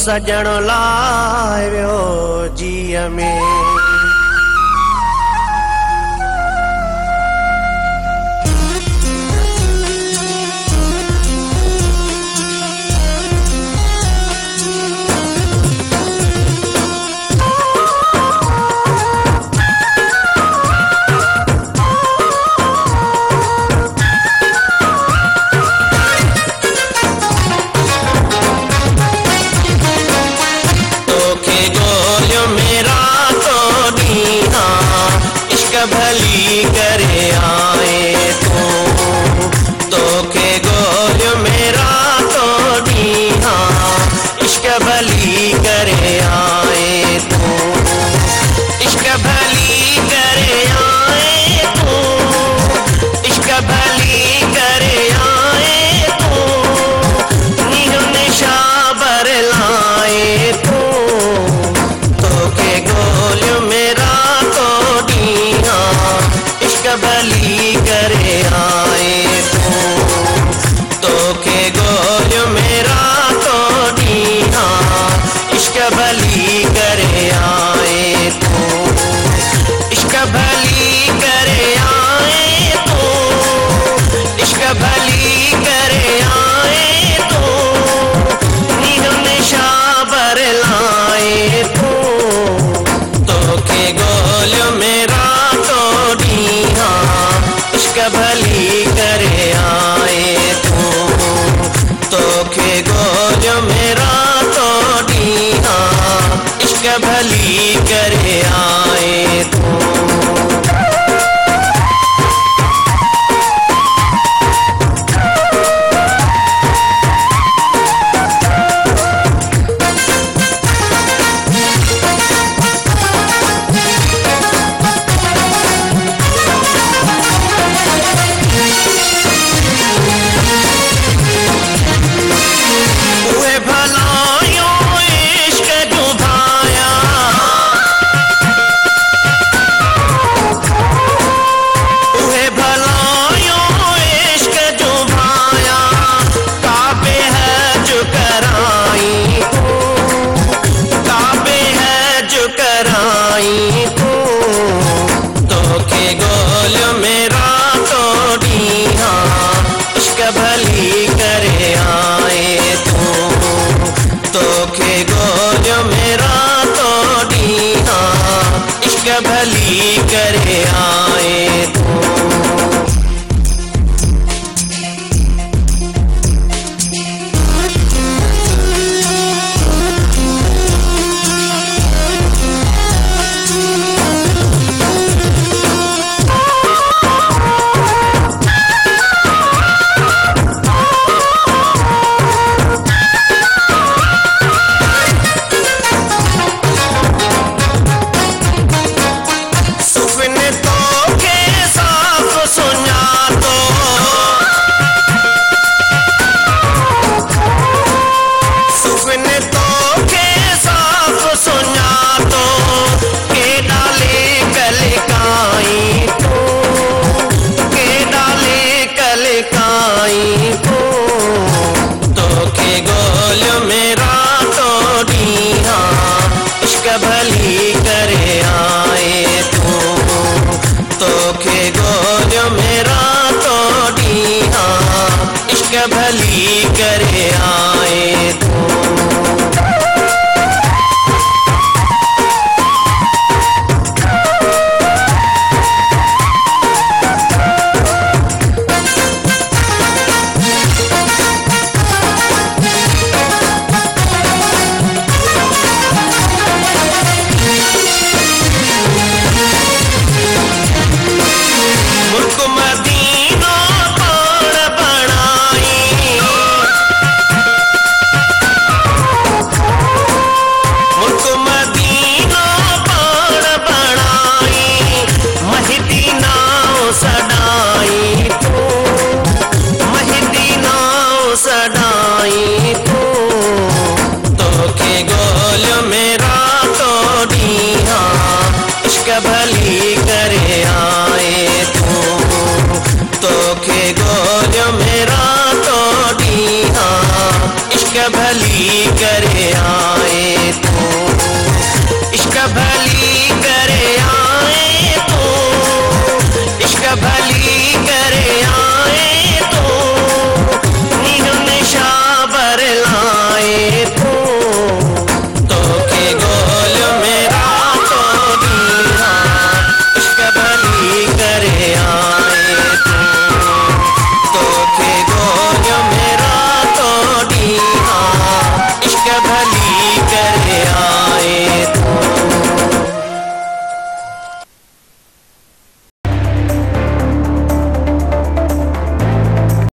सजण लाइ वियो जीअ में मेरा भली करे आए तू तोखे गोलियो मेरा तो ॾींहा इश्क भली करे आए तू भली करे आए तू भली करे आए तू तोखे गोलियो मेरा तो ॾींहा इश्क भली करे आए तू भली करे आए तू तोखे गोलियो मेरा तो ॾींहा इश्क भली करे